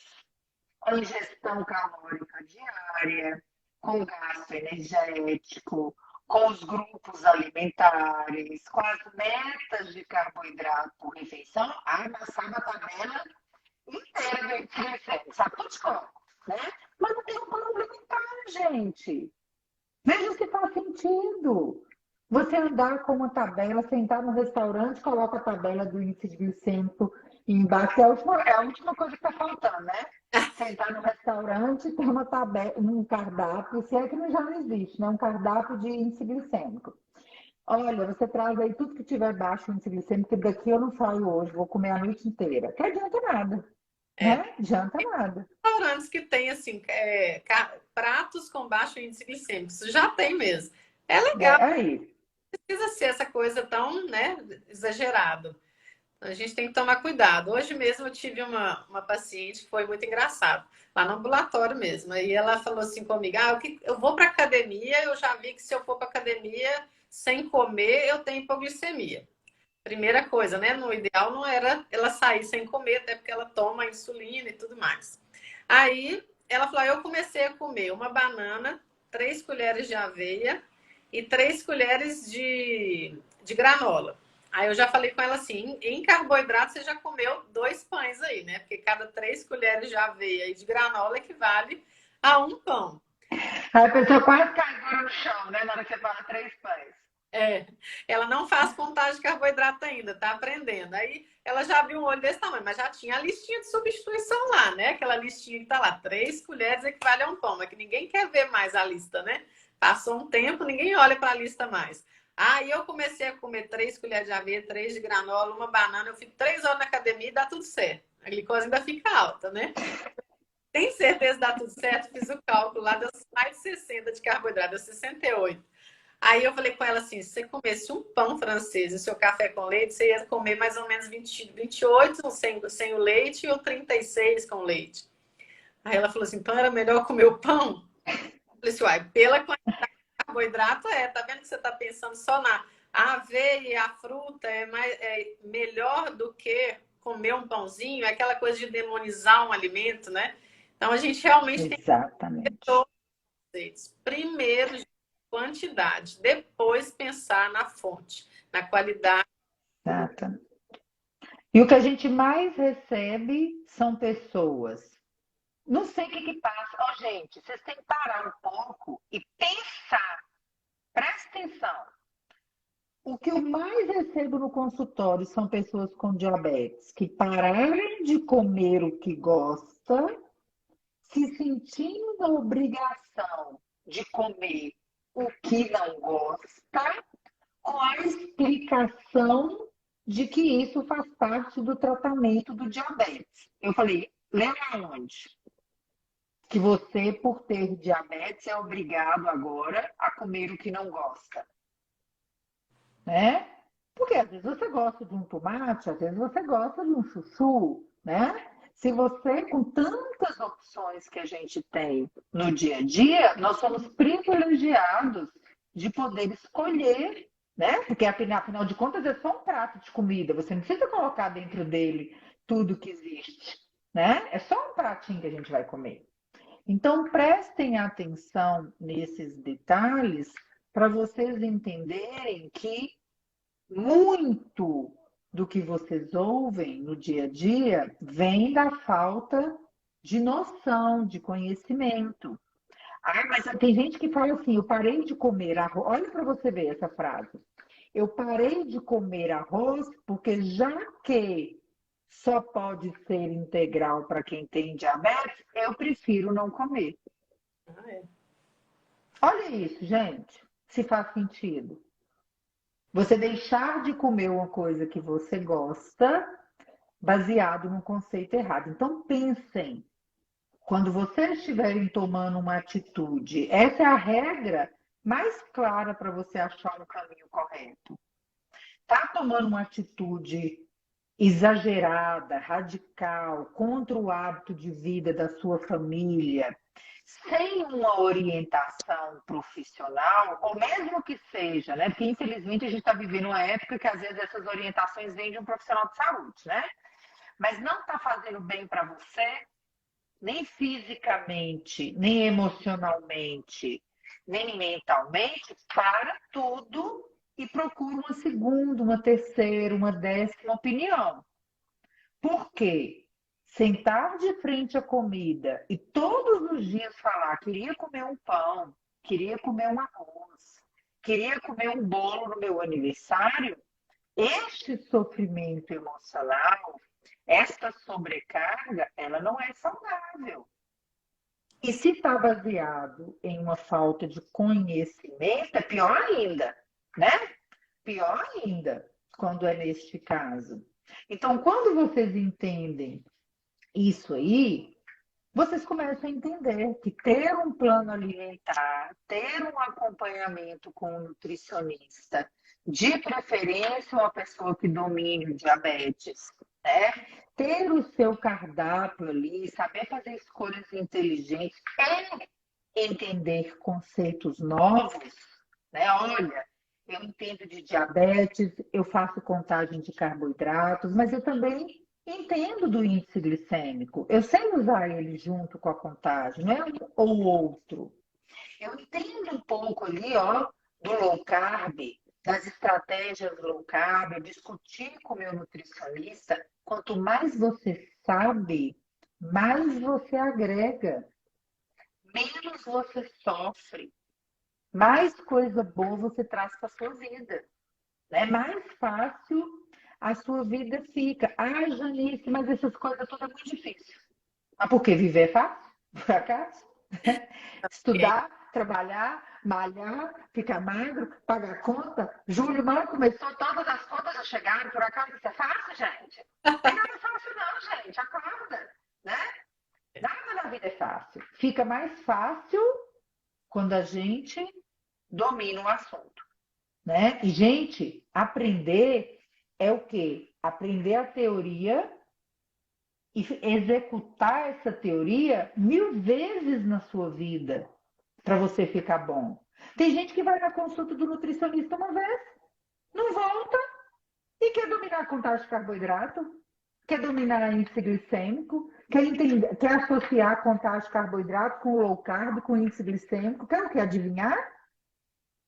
com ingestão calórica diária, com gasto energético, com os grupos alimentares, com as metas de carboidrato por refeição. Ai, passava a tabela inteira do glicêmico, sabe? Tudo de cor, né? Mas não tem um plano alimentar, gente. Veja se faz sentido. Você andar com uma tabela, sentar no restaurante, coloca a tabela do índice glicêmico embaixo. É a última coisa que está faltando, né? Sentar no restaurante, ter uma tabela, um cardápio, se é que já não existe, né? Um cardápio de índice glicêmico. Olha, você traz aí tudo que tiver baixo índice glicêmico, que daqui eu não saio hoje, vou comer a noite inteira. Que adianta nada, É, né? Adianta nada. restaurantes que tem assim, pratos com baixo índice glicêmico. Isso já tem mesmo. É legal, É aí. não precisa ser essa coisa tão, né, exagerado. A gente tem que tomar cuidado. Hoje mesmo eu tive uma paciente que foi muito engraçado, lá no ambulatório mesmo. Aí ela falou assim comigo: eu vou para academia, eu já vi que se eu for para academia sem comer, eu tenho hipoglicemia. Primeira coisa, né? No ideal não era ela sair sem comer, até porque ela toma insulina e tudo mais. Aí ela falou: eu comecei a comer uma banana, 3 colheres de aveia e 3 colheres de granola. Aí eu já falei com ela assim: em carboidrato você já comeu 2 pães aí, né? Porque cada 3 colheres de aveia e de granola equivale a um pão. Aí a pessoa quase cai dura no chão, né? Na hora que você fala 3 pães. É, ela não faz contagem de carboidrato ainda, tá aprendendo. Aí ela já viu um olho desse tamanho, mas já tinha a listinha de substituição lá, né? Aquela listinha que tá lá, 3 colheres equivale a um pão, mas que ninguém quer ver mais a lista, né? Passou um tempo, ninguém olha para a lista mais. Aí eu comecei a comer 3 colheres de aveia, 3 de granola, uma banana, eu fico 3 horas na academia e dá tudo certo. A glicose ainda fica alta, né? Tem certeza que dá tudo certo? Fiz o cálculo lá, deu mais de 60 de carboidrato, deu 68. Aí eu falei com ela assim, se você comesse um pão francês e seu café com leite, você ia comer mais ou menos 28 sem o leite e o 36 com leite. Aí ela falou assim, então era melhor comer o pão? Eu falei assim, uai, pela quantidade de carboidrato tá vendo que você tá pensando só na a aveia e a fruta é melhor do que comer um pãozinho, é aquela coisa de demonizar um alimento, né? Então a gente realmente tem Exatamente. conceitos. Primeiro, quantidade, depois pensar na fonte, na qualidade. Exatamente. E o que a gente mais recebe são pessoas. Não sei o que que passa. Ó, gente, vocês têm que parar um pouco e pensar. Presta atenção. O que eu mais recebo no consultório são pessoas com diabetes que pararam de comer o que gosta, se sentindo na obrigação de comer o que não gosta, com a explicação de que isso faz parte do tratamento do diabetes. Eu falei, lembra onde? Que você, por ter diabetes, é obrigado agora a comer o que não gosta, né? Porque às vezes você gosta de um tomate, às vezes você gosta de um chuchu, né? Se você, com tantas opções que a gente tem no dia a dia, nós somos privilegiados de poder escolher, né? Porque afinal de contas é só um prato de comida, você não precisa colocar dentro dele tudo que existe, né? É só um pratinho que a gente vai comer. Então, prestem atenção nesses detalhes para vocês entenderem que muito do que vocês ouvem no dia a dia vem da falta de noção, de conhecimento. Ah, mas tem gente que fala assim: eu parei de comer arroz. Olha para você ver essa frase. Eu parei de comer arroz porque já que só pode ser integral para quem tem diabetes, eu prefiro não comer. Ah, é. Olha isso, gente, se faz sentido. Você deixar de comer uma coisa que você gosta, baseado num conceito errado. Então, pensem, quando vocês estiverem tomando uma atitude, essa é a regra mais clara para você achar um caminho correto. Tá tomando uma atitude exagerada, radical, contra o hábito de vida da sua família, sem uma orientação profissional, ou mesmo que seja, né? Porque infelizmente a gente está vivendo uma época que às vezes essas orientações vêm de um profissional de saúde, né? Mas não está fazendo bem para você, nem fisicamente, nem emocionalmente, nem mentalmente, para tudo e procura uma segunda, uma terceira, uma décima opinião. Por quê? Sentar de frente à comida e todos os dias falar, queria comer um pão, queria comer um arroz, queria comer um bolo no meu aniversário, este sofrimento emocional, esta sobrecarga, ela não é saudável. E se está baseado em uma falta de conhecimento, é pior ainda, né? Pior ainda quando é neste caso. Então, quando vocês entendem isso aí, vocês começam a entender que ter um plano alimentar, ter um acompanhamento com um nutricionista, de preferência uma pessoa que domine o diabetes, né? Ter o seu cardápio ali, saber fazer escolhas inteligentes, entender conceitos novos, né? Olha, eu entendo de diabetes, eu faço contagem de carboidratos, mas eu também entendo do índice glicêmico. Eu sei usar ele junto com a contagem, não é um ou outro. Eu entendo um pouco ali, ó, do low carb, das estratégias low carb, eu discuti com o meu nutricionista. Quanto mais você sabe, mais você agrega, menos você sofre, mais coisa boa você traz para a sua vida, né? Mais fácil a sua vida fica. Ah, Janice, mas essas coisas tudo é muito difícil. Mas por quê? Viver é fácil? Por acaso? Estudar, trabalhar, malhar, ficar magro, pagar conta. Júlio mal começou, todas as contas já chegaram. Por acaso isso é fácil, gente? Não tem nada fácil não, gente. Acorda, né? Nada na vida é fácil. Fica mais fácil quando a gente domina o assunto. né? E, gente, aprender é o quê? Aprender a teoria e executar essa teoria 1000 vezes na sua vida para você ficar bom. Tem gente que vai na consulta do nutricionista uma vez, não volta e quer dominar a contagem de carboidrato, quer dominar índice glicêmico, quer associar a contagem de carboidrato com low carb, com índice glicêmico, quer o quê? Adivinhar?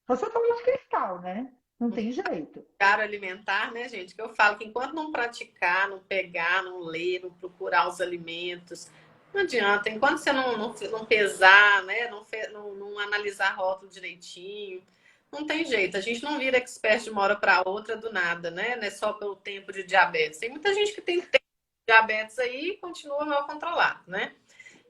Você toma de cristal, né? Não tem jeito. Caro alimentar, né, gente? Que eu falo que enquanto não praticar, não pegar, não ler, não procurar os alimentos, não adianta. Enquanto você não pesar, né, não analisar rótulo direitinho, não tem jeito. A gente não vira expert de uma hora para outra do nada, né? Não é só pelo tempo de diabetes. Tem muita gente que tem tempo de diabetes aí e continua mal controlado, né?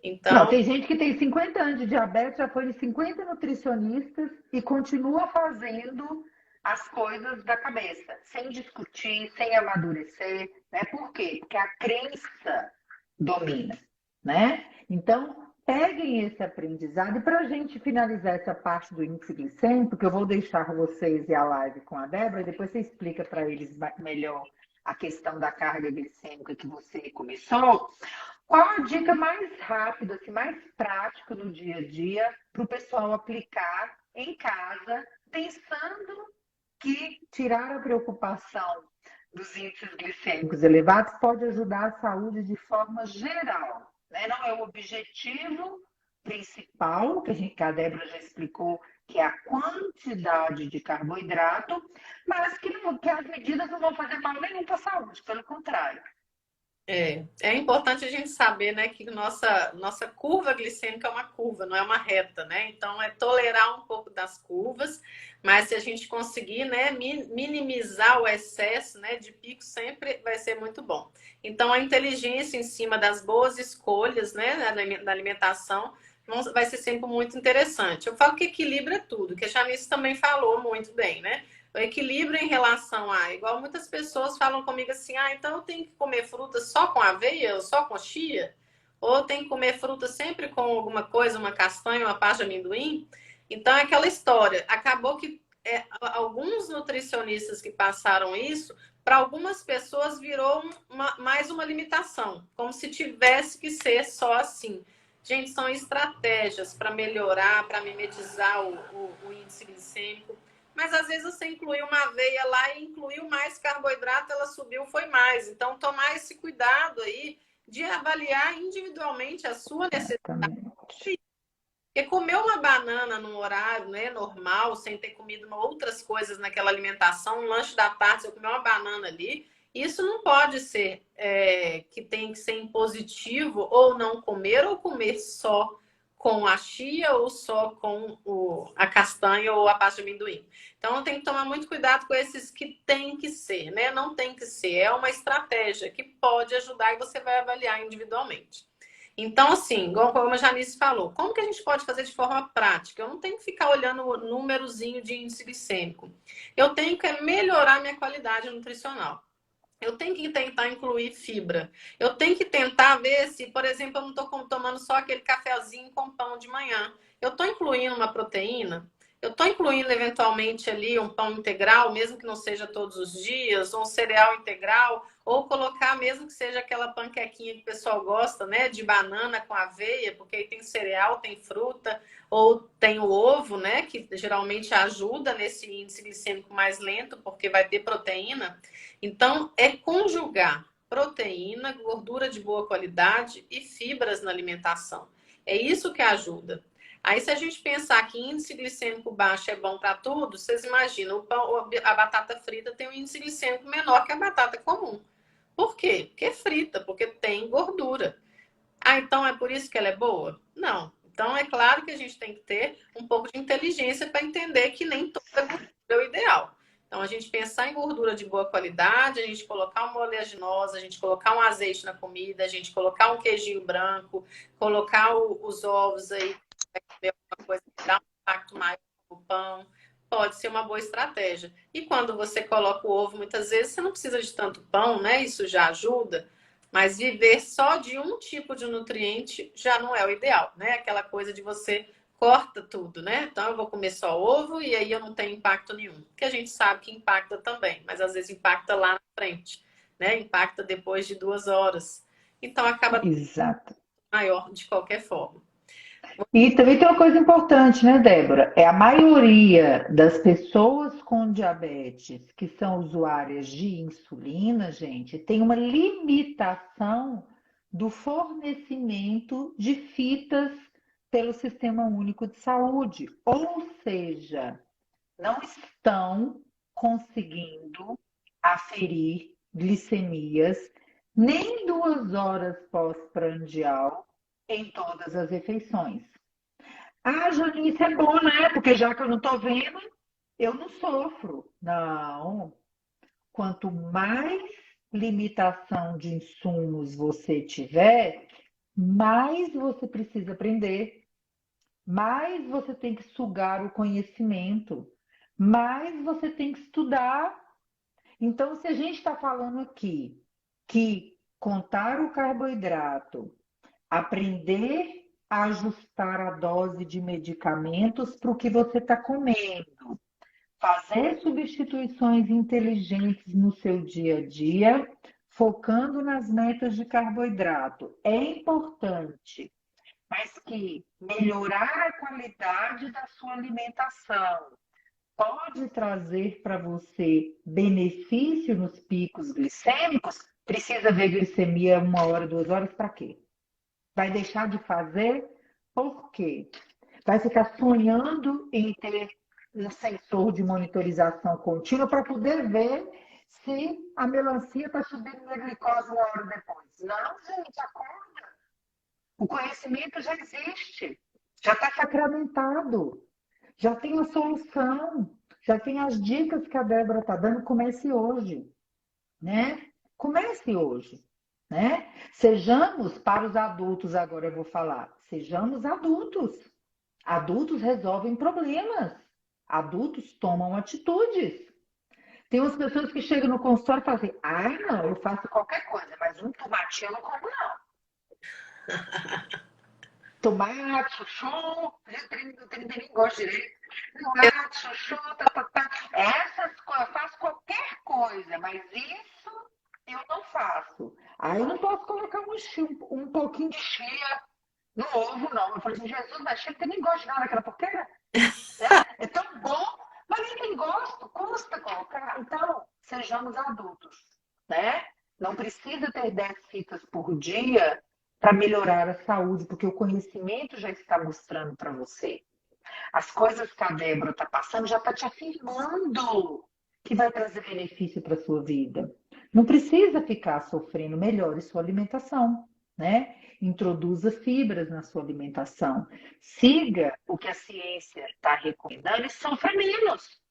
Não, Então, tem gente que tem 50 anos de diabetes, já foi em 50 nutricionistas e continua fazendo as coisas da cabeça, sem discutir, sem amadurecer, né? Por quê? Porque a crença domina, né? Então, peguem esse aprendizado e para a gente finalizar essa parte do índice glicêmico, que eu vou deixar vocês e a live com a Débora, e depois você explica para eles melhor a questão da carga glicêmica que você começou. Qual a dica mais rápida, assim, mais prática no dia a dia para o pessoal aplicar em casa, pensando que tirar a preocupação dos índices glicêmicos elevados pode ajudar a saúde de forma geral, né? Não é o objetivo principal, que a Débora já explicou, que é a quantidade de carboidrato, mas que as medidas não vão fazer mal nenhum para a saúde, pelo contrário. é importante a gente saber, né, que nossa curva glicêmica é uma curva, não é uma reta, né? Então, é tolerar um pouco das curvas, mas se a gente conseguir, né, minimizar o excesso, né, de pico, sempre vai ser muito bom. Então, a inteligência em cima das boas escolhas, né, da alimentação vai ser sempre muito interessante. Eu falo que equilíbrio é tudo, que a Janice também falou muito bem, né? O equilíbrio em relação a, igual muitas pessoas falam comigo assim, então eu tenho que comer fruta só com aveia ou só com chia? Ou eu tenho que comer fruta sempre com alguma coisa, uma castanha, uma pasta de amendoim? Então é aquela história. Acabou que alguns nutricionistas que passaram isso, para algumas pessoas virou mais uma limitação, como se tivesse que ser só assim. Gente, são estratégias para melhorar, para mimetizar o índice glicêmico. Mas às vezes você incluiu uma aveia lá e incluiu mais carboidrato, ela subiu, foi mais. Então, tomar esse cuidado aí de avaliar individualmente a sua necessidade. Exatamente. Porque comer uma banana num horário, né, normal, sem ter comido outras coisas naquela alimentação, um lanche da tarde, se eu comer uma banana ali, isso não pode ser que tem que ser impositivo ou não comer, ou comer só com a chia ou só com a castanha ou a pasta de amendoim. Então, tem que tomar muito cuidado com esses que tem que ser, né? Não tem que ser. É uma estratégia que pode ajudar e você vai avaliar individualmente. Então, assim, como a Janice falou, como que a gente pode fazer de forma prática? Eu não tenho que ficar olhando o númerozinho de índice glicêmico. Eu tenho que melhorar minha qualidade nutricional. Eu tenho que tentar incluir fibra. Eu tenho que tentar ver se, por exemplo, eu não estou tomando só aquele cafezinho com pão de manhã. Eu estou incluindo uma proteína. Eu estou incluindo eventualmente ali um pão integral, mesmo que não seja todos os dias, ou um cereal integral, ou colocar mesmo que seja aquela panquequinha que o pessoal gosta, né, de banana com aveia, porque aí tem cereal, tem fruta, ou tem o ovo, né, que geralmente ajuda nesse índice glicêmico mais lento, porque vai ter proteína. Então, é conjugar proteína, gordura de boa qualidade e fibras na alimentação. É isso que ajuda. Aí, se a gente pensar que índice glicêmico baixo é bom para tudo, vocês imaginam, a batata frita tem um índice glicêmico menor que a batata comum. Por quê? Porque é frita, porque tem gordura. Então é por isso que ela é boa? Não. Então, é claro que a gente tem que ter um pouco de inteligência para entender que nem toda gordura é o ideal. Então, a gente pensar em gordura de boa qualidade, a gente colocar uma oleaginosa, a gente colocar um azeite na comida, a gente colocar um queijinho branco, colocar os ovos aí, uma coisa que dá um impacto maior no pão, pode ser uma boa estratégia. E quando você coloca o ovo, muitas vezes você não precisa de tanto pão, né? Isso já ajuda. Mas viver só de um tipo de nutriente já não é o ideal, né? Aquela coisa de você corta tudo, né? Então eu vou comer só ovo e aí eu não tenho impacto nenhum. Porque a gente sabe que impacta também, mas às vezes impacta lá na frente, né? Impacta depois de 2 horas. Então acaba Exato. maior de qualquer forma. E também tem uma coisa importante, né, Débora? É a maioria das pessoas com diabetes que são usuárias de insulina, gente, tem uma limitação do fornecimento de fitas pelo Sistema Único de Saúde. Ou seja, não estão conseguindo aferir glicemias nem 2 horas pós-prandial em todas as refeições. Ah, Janice, é bom, né? Porque já que eu não estou vendo, eu não sofro. Não. Quanto mais limitação de insumos você tiver, mais você precisa aprender, mais você tem que sugar o conhecimento, mais você tem que estudar. Então, se a gente está falando aqui que contar o carboidrato, aprender a ajustar a dose de medicamentos para o que você está comendo, fazer substituições inteligentes no seu dia a dia, focando nas metas de carboidrato. É importante, mas que melhorar a qualidade da sua alimentação pode trazer para você benefício nos picos glicêmicos, precisa ver glicemia 1 hora, 2 horas, para quê? Vai deixar de fazer? Por quê? Vai ficar sonhando em ter um sensor de monitorização contínua para poder ver se a melancia está subindo na glicose 1 hora depois. Não, gente, acorda. O conhecimento já existe, já está sacramentado, já tem a solução, já tem as dicas que a Débora está dando. Comece hoje, né? Comece hoje, né? Sejamos, para os adultos, agora eu vou falar, sejamos adultos. Adultos resolvem problemas. Adultos tomam atitudes. Tem umas pessoas que chegam no consultório e falam assim: ah, não, eu faço qualquer coisa, mas um tomatinho eu não como, não. Tomate, chuchu, eu nem gosto direito. Tomate, chuchu, tá. Essas coisas, eu faço qualquer coisa, mas isso eu não faço. Aí eu não posso colocar um pouquinho de chia no ovo, não. Eu falei assim: Jesus, mas chia, você nem gosta de nada daquela porqueira? É tão bom, mas ninguém gosta, custa colocar. Então, sejamos adultos, né? Não precisa ter 10 fitas por dia para melhorar a saúde, porque o conhecimento já está mostrando para você. As coisas que a Débora está passando já está te afirmando que vai trazer benefício para a sua vida. Não precisa ficar sofrendo, melhore sua alimentação, né? Introduza fibras na sua alimentação. Siga o que a ciência está recomendando e sofra menos.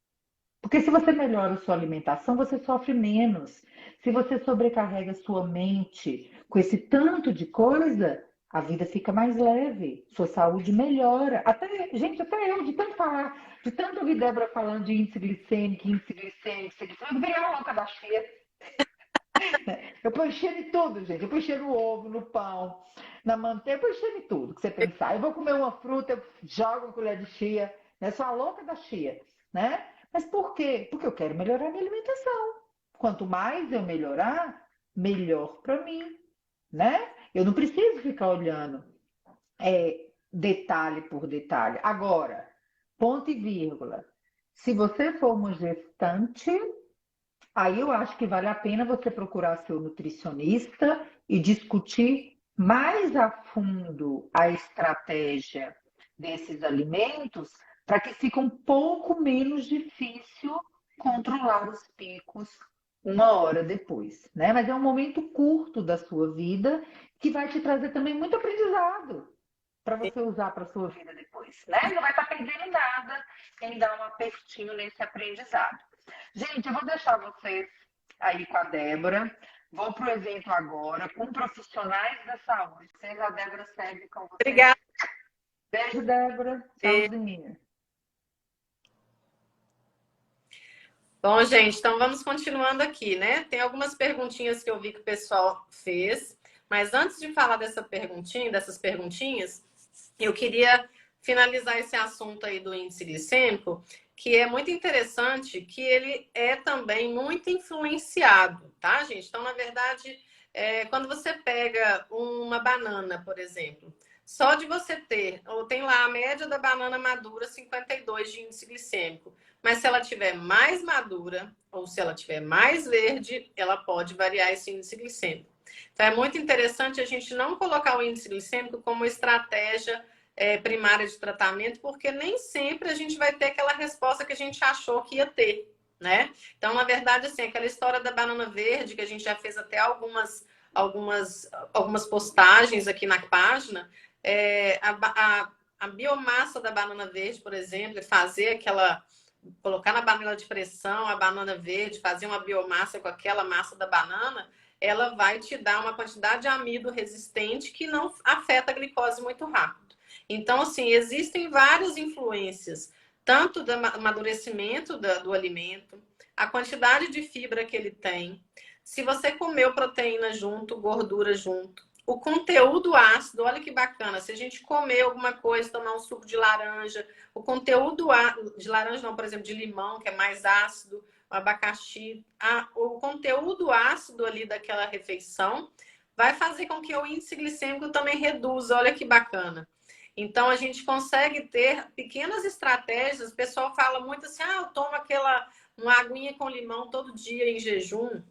Porque se você melhora a sua alimentação, você sofre menos. Se você sobrecarrega sua mente com esse tanto de coisa, a vida fica mais leve, sua saúde melhora. Até, gente, até eu, de tanto falar, de tanto ouvir Débora falando de índice glicêmico, eu virei uma louca da chia. Eu ponho chia em tudo, gente. Eu ponho chia no ovo, no pão, na manteiga, eu ponho chia em tudo que você pensar. Eu vou comer uma fruta, eu jogo uma colher de chia, né? Sou a louca da chia, né? Mas por quê? Porque eu quero melhorar a minha alimentação. Quanto mais eu melhorar, melhor para mim, né? Eu não preciso ficar olhando detalhe por detalhe. Agora, ponto e vírgula. Se você for uma gestante, aí eu acho que vale a pena você procurar seu nutricionista e discutir mais a fundo a estratégia desses alimentos para que fique um pouco menos difícil controlar os picos 1 hora depois, né? Mas é um momento curto da sua vida que vai te trazer também muito aprendizado para você usar para sua vida depois, né? Não vai estar perdendo nada em dar um apertinho nesse aprendizado. Gente, eu vou deixar vocês aí com a Débora. Vou para o evento agora com profissionais da saúde. Vocês, a Débora segue com vocês. Obrigada. Beijo, Débora. Tchauzinho. Bom, gente, então vamos continuando aqui, né? Tem algumas perguntinhas que eu vi que o pessoal fez, mas antes de falar dessas perguntinhas, eu queria finalizar esse assunto aí do índice glicêmico, que é muito interessante, que ele é também muito influenciado, tá, gente? Então, na verdade, quando você pega uma banana, por exemplo, só de você ter, ou tem lá a média da banana madura, 52 de índice glicêmico, mas se ela tiver mais madura, ou se ela tiver mais verde, ela pode variar esse índice glicêmico. Então, é muito interessante a gente não colocar o índice glicêmico como estratégia primária de tratamento, porque nem sempre a gente vai ter aquela resposta que a gente achou que ia ter, né? Então, na verdade, assim, aquela história da banana verde, que a gente já fez até algumas postagens aqui na página, a biomassa da banana verde, por exemplo, fazer aquela... colocar na panela de pressão a banana verde, fazer uma biomassa com aquela massa da banana, ela vai te dar uma quantidade de amido resistente que não afeta a glicose muito rápido. Então, assim, existem várias influências, tanto do amadurecimento do alimento, a quantidade de fibra que ele tem, se você comeu proteína junto, gordura junto, o conteúdo ácido, olha que bacana, se a gente comer alguma coisa, tomar um suco de laranja, o conteúdo de laranja, não, por exemplo, de limão, que é mais ácido, o abacaxi, o conteúdo ácido ali daquela refeição vai fazer com que o índice glicêmico também reduza, olha que bacana. Então, a gente consegue ter pequenas estratégias. O pessoal fala muito assim, eu tomo uma aguinha com limão todo dia em jejum.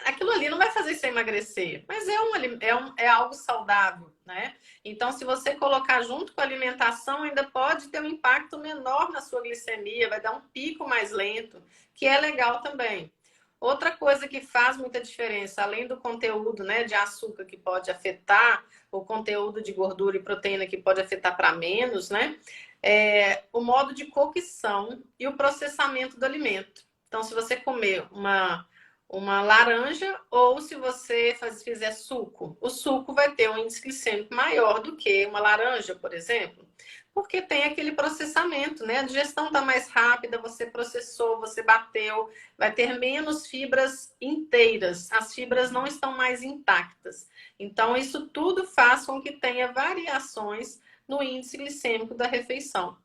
Aquilo ali não vai fazer você emagrecer, mas é algo saudável, né? Então, se você colocar junto com a alimentação, ainda pode ter um impacto menor na sua glicemia, vai dar um pico mais lento, que é legal também. Outra coisa que faz muita diferença, além do conteúdo, né, de açúcar que pode afetar, o conteúdo de gordura e proteína que pode afetar para menos, né? O modo de cocção e o processamento do alimento. Então, se você comer uma laranja ou se você fizer suco, o suco vai ter um índice glicêmico maior do que uma laranja, por exemplo, porque tem aquele processamento, né? A digestão está mais rápida, você processou, você bateu, vai ter menos fibras inteiras, as fibras não estão mais intactas. Então, isso tudo faz com que tenha variações no índice glicêmico da refeição.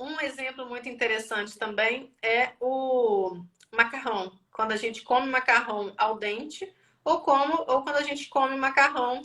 Um exemplo muito interessante também é o macarrão. Quando a gente come macarrão al dente ou quando a gente come macarrão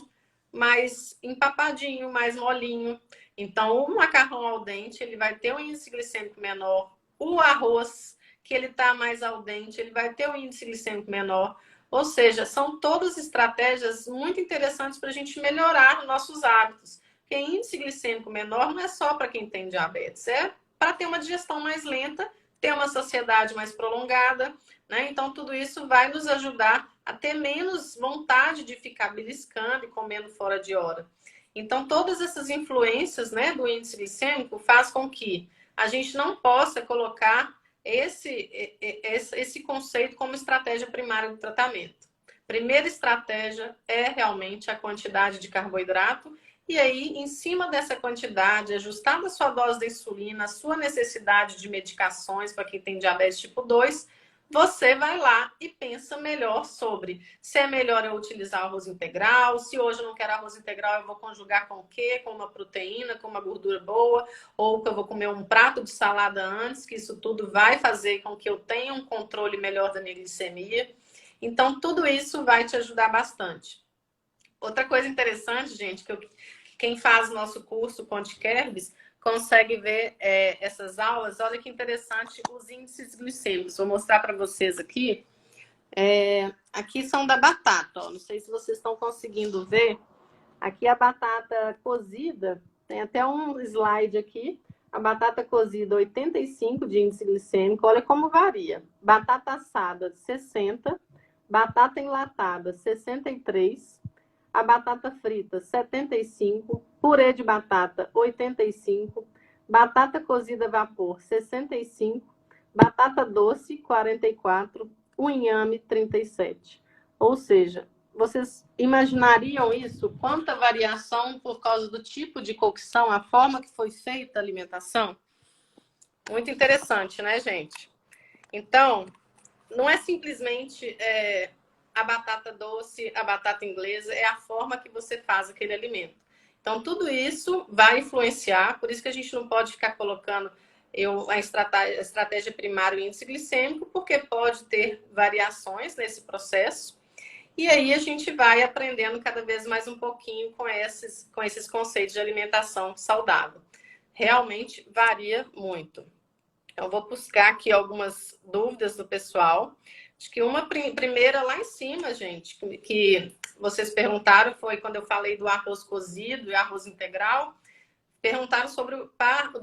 mais empapadinho, mais molinho. Então, o macarrão al dente, ele vai ter um índice glicêmico menor. O arroz, que ele está mais al dente, ele vai ter um índice glicêmico menor. Ou seja, são todas estratégias muito interessantes para a gente melhorar nossos hábitos. Porque índice glicêmico menor não é só para quem tem diabetes, é para ter uma digestão mais lenta, ter uma saciedade mais prolongada, né? Então, tudo isso vai nos ajudar a ter menos vontade de ficar beliscando e comendo fora de hora. Então, todas essas influências, né, do índice glicêmico faz com que a gente não possa colocar esse conceito como estratégia primária do tratamento. Primeira estratégia é realmente a quantidade de carboidrato. E aí, em cima dessa quantidade, ajustada a sua dose de insulina, a sua necessidade de medicações para quem tem diabetes tipo 2, você vai lá e pensa melhor sobre se é melhor eu utilizar arroz integral, se hoje eu não quero arroz integral, eu vou conjugar com o quê? Com uma proteína, com uma gordura boa, ou que eu vou comer um prato de salada antes, que isso tudo vai fazer com que eu tenha um controle melhor da minha glicemia. Então, tudo isso vai te ajudar bastante. Outra coisa interessante, gente, quem faz nosso curso Conte Kerbs consegue ver essas aulas. Olha que interessante os índices glicêmicos. Vou mostrar para vocês aqui. Aqui são da batata. Ó. Não sei se vocês estão conseguindo ver. Aqui a batata cozida. Tem até um slide aqui. A batata cozida, 85 de índice glicêmico. Olha como varia. Batata assada, 60. Batata enlatada, 63. A batata frita, 75, purê de batata, 85, batata cozida a vapor, 65, batata doce, 44, o inhame, 37. Ou seja, vocês imaginariam isso? Quanta variação por causa do tipo de cocção, a forma que foi feita a alimentação? Muito interessante, né, gente? Então, não é simplesmente a batata doce, a batata inglesa, é a forma que você faz aquele alimento. Então, tudo isso vai influenciar, por isso que a gente não pode ficar colocando a estratégia primária e o índice glicêmico, porque pode ter variações nesse processo. E aí a gente vai aprendendo cada vez mais um pouquinho com esses conceitos de alimentação saudável. Realmente varia muito. Então, vou buscar aqui algumas dúvidas do pessoal. Acho que uma primeira lá em cima, gente, que vocês perguntaram foi quando eu falei do arroz cozido e arroz integral. Perguntaram sobre o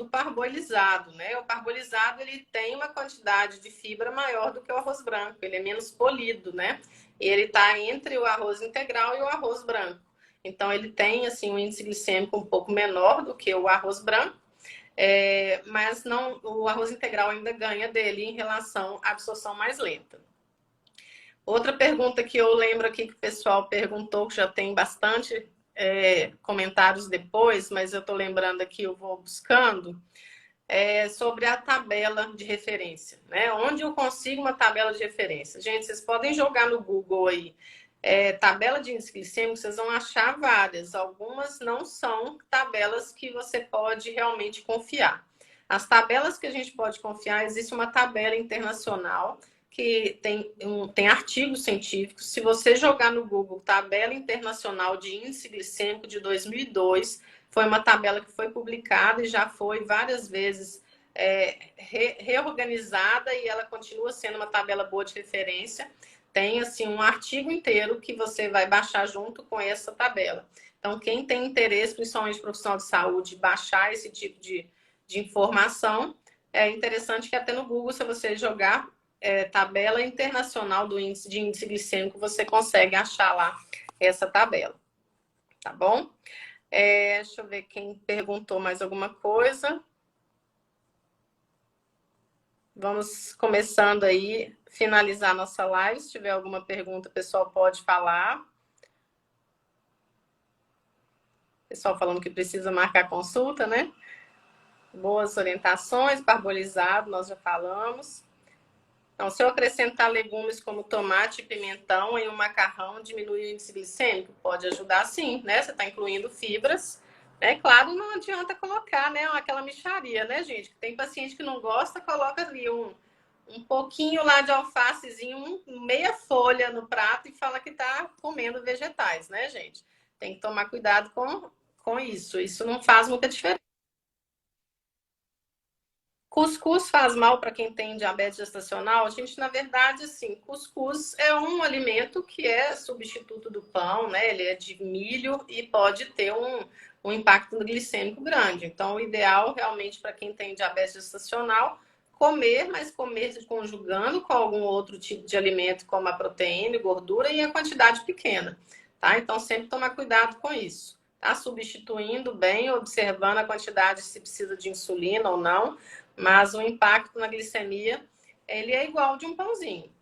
parbolizado, né? O parbolizado, ele tem uma quantidade de fibra maior do que o arroz branco, ele é menos polido, né? E ele está entre o arroz integral e o arroz branco. Então, ele tem, assim, um índice glicêmico um pouco menor do que o arroz branco, mas não, o arroz integral ainda ganha dele em relação à absorção mais lenta. Outra pergunta que eu lembro aqui que o pessoal perguntou, que já tem bastante comentários depois, mas eu estou lembrando aqui, eu vou buscando, sobre a tabela de referência, né? Onde eu consigo uma tabela de referência? Gente, vocês podem jogar no Google aí, tabela de índice glicêmico, vocês vão achar várias. Algumas não são tabelas que você pode realmente confiar. As tabelas que a gente pode confiar, existe uma tabela internacional que tem artigos científicos. Se você jogar no Google Tabela Internacional de Índice Glicêmico de 2002, foi uma tabela que foi publicada e já foi várias vezes reorganizada e ela continua sendo uma tabela boa de referência. Tem assim um artigo inteiro que você vai baixar junto com essa tabela. Então, quem tem interesse, principalmente profissional de saúde, baixar esse tipo de informação, é interessante que até no Google, se você jogar tabela internacional do índice glicêmico, você consegue achar lá essa tabela. Tá bom? Deixa eu ver quem perguntou mais alguma coisa. Vamos começando aí, finalizar nossa live. Se tiver alguma pergunta, o pessoal pode falar. Pessoal falando que precisa marcar consulta, né? Boas orientações, parbolizado, nós já falamos. Então, se eu acrescentar legumes como tomate e pimentão em um macarrão, diminui o índice glicêmico? Pode ajudar sim, né? Você está incluindo fibras. Claro, não adianta colocar, né? Aquela mixaria, né, gente? Tem paciente que não gosta, coloca ali um pouquinho lá de alfacezinho, meia folha no prato e fala que está comendo vegetais, né, gente? Tem que tomar cuidado com isso. Isso não faz muita diferença. Cuscuz faz mal para quem tem diabetes gestacional? Gente, na verdade, assim, cuscuz é um alimento que é substituto do pão, né? Ele é de milho e pode ter um impacto glicêmico grande. Então, o ideal realmente para quem tem diabetes gestacional, comer, mas comer conjugando com algum outro tipo de alimento, como a proteína, gordura e a quantidade pequena, tá? Então, sempre tomar cuidado com isso. Tá? Substituindo bem, observando a quantidade, se precisa de insulina ou não, mas o impacto na glicemia, ele é igual de um pãozinho.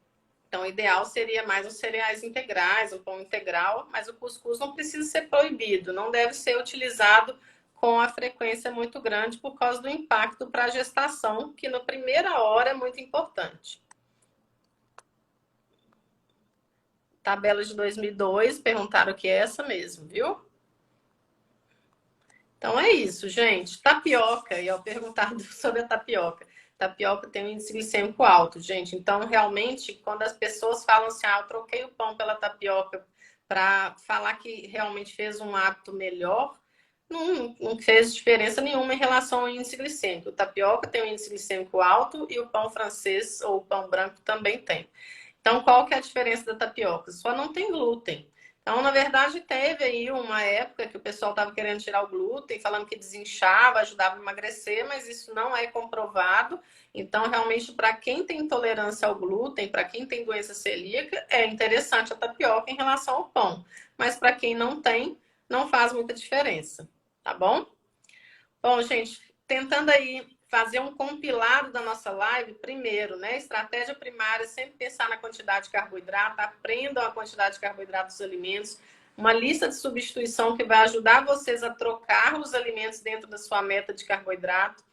Então, o ideal seria mais os cereais integrais, o pão integral, mas o cuscuz não precisa ser proibido, não deve ser utilizado com a frequência muito grande por causa do impacto para a gestação, que na primeira hora é muito importante. Tabela de 2002, perguntaram que é essa mesmo, viu? Então é isso, gente. Tapioca, e eu perguntado sobre a tapioca. Tapioca tem um índice glicêmico alto, gente. Então, realmente, quando as pessoas falam assim, eu troquei o pão pela tapioca para falar que realmente fez um hábito melhor, não fez diferença nenhuma em relação ao índice glicêmico. O tapioca tem um índice glicêmico alto e o pão francês ou o pão branco também tem. Então, qual que é a diferença da tapioca? Só não tem glúten. Então, na verdade, teve aí uma época que o pessoal estava querendo tirar o glúten, falando que desinchava, ajudava a emagrecer, mas isso não é comprovado. Então, realmente, para quem tem intolerância ao glúten, para quem tem doença celíaca, é interessante a tapioca em relação ao pão. Mas para quem não tem, não faz muita diferença, tá bom? Bom, gente, tentando aí fazer um compilado da nossa live, primeiro, né? Estratégia primária, sempre pensar na quantidade de carboidrato, aprendam a quantidade de carboidrato dos alimentos, uma lista de substituição que vai ajudar vocês a trocar os alimentos dentro da sua meta de carboidrato.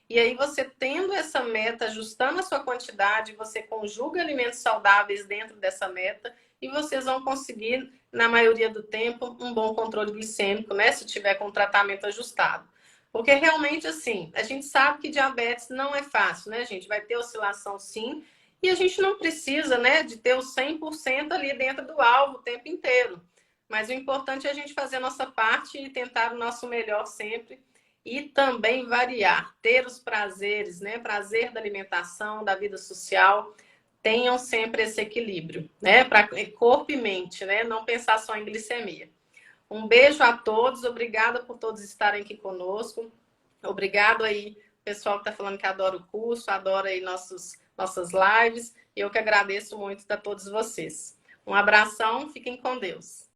E aí você tendo essa meta, ajustando a sua quantidade, você conjuga alimentos saudáveis dentro dessa meta e vocês vão conseguir, na maioria do tempo, um bom controle glicêmico, né? Se tiver com o tratamento ajustado. Porque realmente, assim, a gente sabe que diabetes não é fácil, né, gente? Vai ter oscilação sim, e a gente não precisa, né, de ter o 100% ali dentro do alvo o tempo inteiro. Mas o importante é a gente fazer a nossa parte e tentar o nosso melhor sempre e também variar, ter os prazeres, né? Prazer da alimentação, da vida social. Tenham sempre esse equilíbrio, né? Para corpo e mente, né? Não pensar só em glicemia. Um beijo a todos, obrigada por todos estarem aqui conosco. Obrigado aí, pessoal que está falando que adora o curso, adora aí nossas lives. E eu que agradeço muito a todos vocês. Um abração, fiquem com Deus.